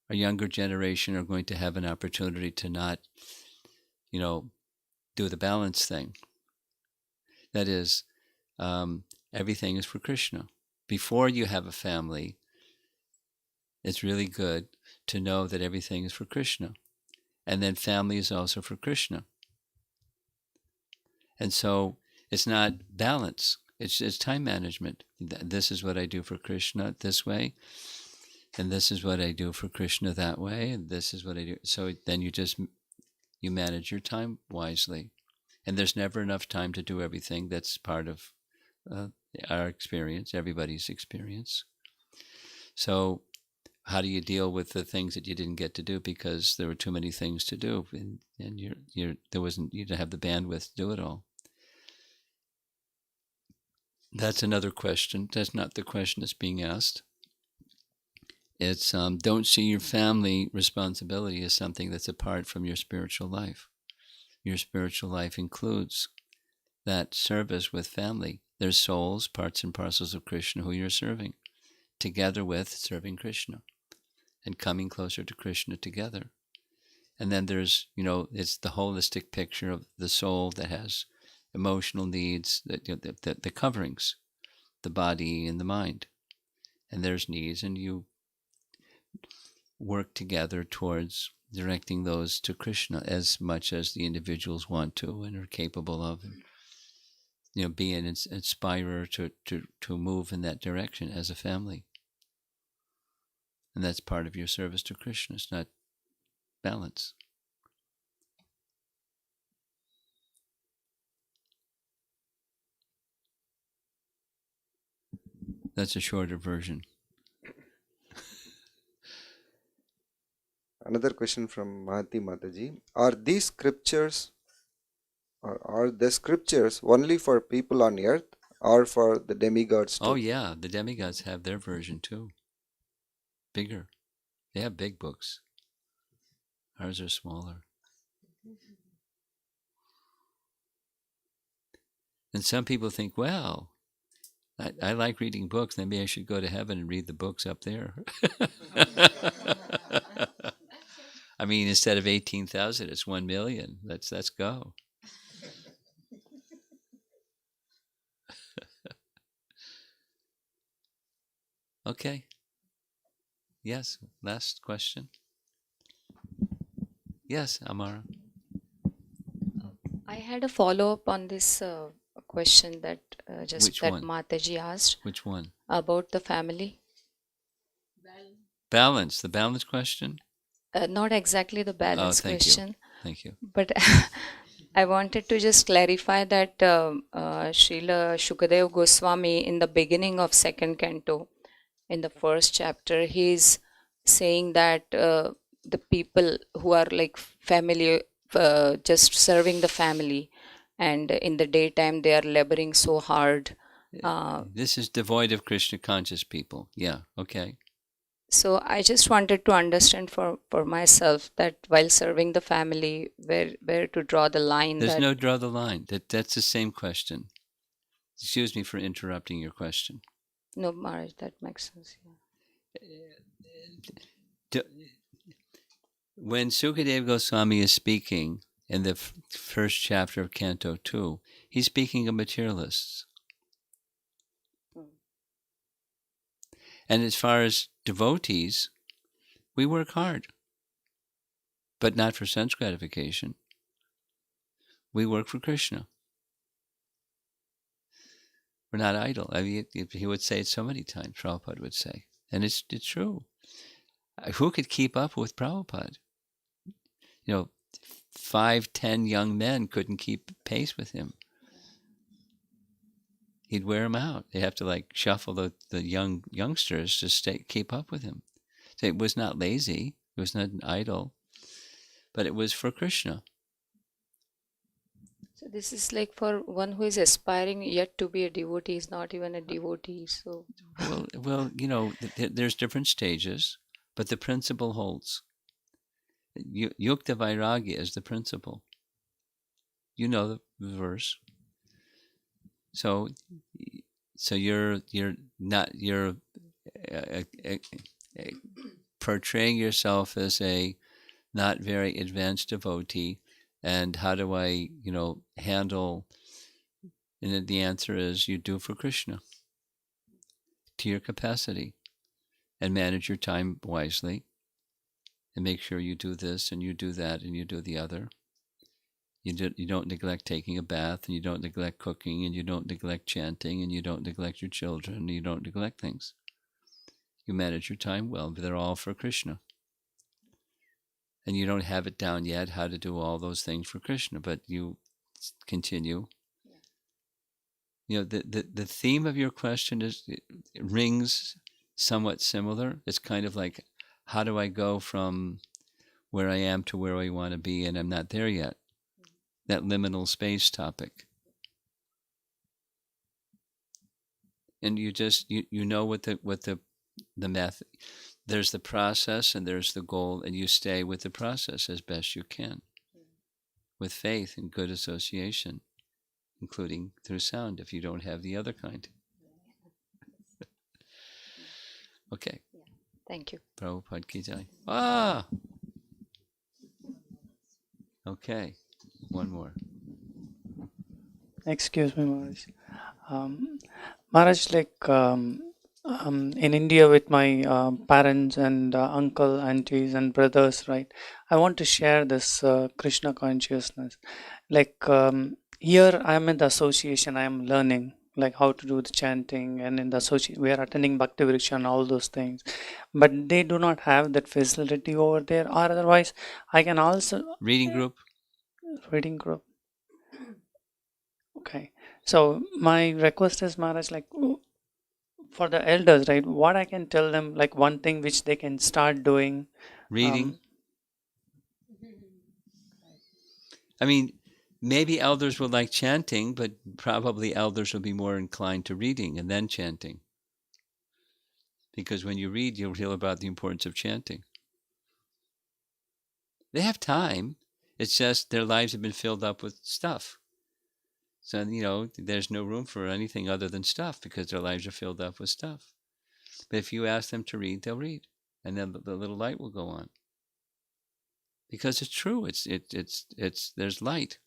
a younger generation are going to have an opportunity to not, do the balance thing. That is, everything is for Krishna. Before you have a family, it's really good to know that everything is for Krishna. And then family is also for Krishna. And so it's not balance. It's time management. This is what I do for Krishna this way, and this is what I do for Krishna that way, and this is what I do. So then you manage your time wisely. And there's never enough time to do everything. That's part of our experience, everybody's experience. So how do you deal with the things that you didn't get to do because there were too many things to do, and you didn't have the bandwidth to do it all? That's another question. That's not the question that's being asked. It's don't see your family responsibility as something that's apart from your spiritual life. Your spiritual life includes that service with family. There's souls, parts and parcels of Krishna who you're serving, together with serving Krishna and coming closer to Krishna together. And then there's, it's the holistic picture of the soul that has emotional needs, the coverings, the body and the mind. And there's needs, and you work together towards directing those to Krishna as much as the individuals want to and are capable of. And, be an inspirer to move in that direction as a family. And that's part of your service to Krishna. It's not balance. That's a shorter version. Another question from Mahati Mataji. Are the scriptures only for people on earth or for the demigods too? Oh yeah, the demigods have their version too. Bigger. They have big books. Ours are smaller. And some people think, well, I like reading books. Maybe I should go to heaven and read the books up there. I mean, instead of 18,000, it's 1 million. Let's go. Okay. Yes. Last question. Yes, Amara. I had a follow up on this question that Which that one? Mataji asked Which one? about the family. Balance. The balance question? Not exactly the Oh, balance thank you. question, Thank you. but I wanted to just clarify that Srila Shukadev Goswami, in the beginning of second canto, in the first chapter, he's saying that the people who are like family, just serving the family, and in the daytime they are laboring so hard. This is devoid of Krishna conscious people. Yeah. Okay. So I just wanted to understand for myself that while serving the family, where to draw the line. There's That no draw the line. That's the same question. Excuse me for interrupting your question. no, Maharaj, that makes sense. Yeah. When Sukadeva Goswami is speaking in the first chapter of Canto 2, he's speaking of materialists. And as far as devotees, we work hard, but not for sense gratification. We work for Krishna. We're not idle. I mean, he would say it so many times, Prabhupada would say. And it's true. Who could keep up with Prabhupada? 5, 10 young men couldn't keep pace with him. He'd wear them out. They have to shuffle the youngsters to keep up with him. So it was not lazy. It was not an idol, but it was for Krishna. So this is like for one who is aspiring yet to be a devotee, is not even a devotee. So Well, there's different stages, but the principle holds. Yukta Vairagya is the principle. You know the verse. So you're uh, uh, portraying yourself as a not very advanced devotee, and how do I handle? And the answer is you do for Krishna to your capacity, and manage your time wisely, and make sure you do this and you do that and you do the other. You don't neglect taking a bath, and you don't neglect cooking, and you don't neglect chanting, and you don't neglect your children, and you don't neglect things. You manage your time well, but they're all for Krishna. And you don't have it down yet how to do all those things for Krishna, but you continue. The theme of your question it rings somewhat similar. It's kind of like, how do I go from where I am to where I want to be, and I'm not there yet? That liminal space topic. And you just you know what the method. There's the process and there's the goal, and you stay with the process as best you can, with faith and good association, including through sound if you don't have the other kind. Okay. thank you. Prabhupada ki jai. Ah! Okay. One more. Excuse me, Maharaj. Maharaj, in India with my parents and uncle, aunties, and brothers, right? I want to share this Krishna consciousness. Here, I am in the association. I am learning like how to do the chanting, and in the association, we are attending Bhakti Vriksha and all those things. But they do not have that facility over there. Or otherwise, I can also Reading group. reading group. Okay. So my request is, Maharaj, for the elders, right? What I can tell them, like one thing which they can start doing. Reading. I mean, maybe elders will like chanting, but probably elders will be more inclined to reading and then chanting. Because when you read, you'll hear about the importance of chanting. They have time. It's just their lives have been filled up with stuff. So, there's no room for anything other than stuff because their lives are filled up with stuff. But if you ask them to read, they'll read. And then the little light will go on. Because it's true. There's light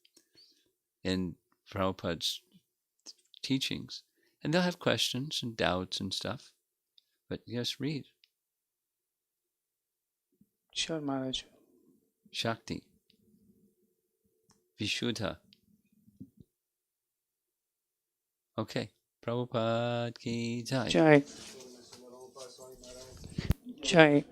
in Prabhupada's teachings. And they'll have questions and doubts and stuff. But yes, read. Sure, Maharaj. Shakti. Vishuddha. Okay. Prabhupada ki jai. Jai. Jai.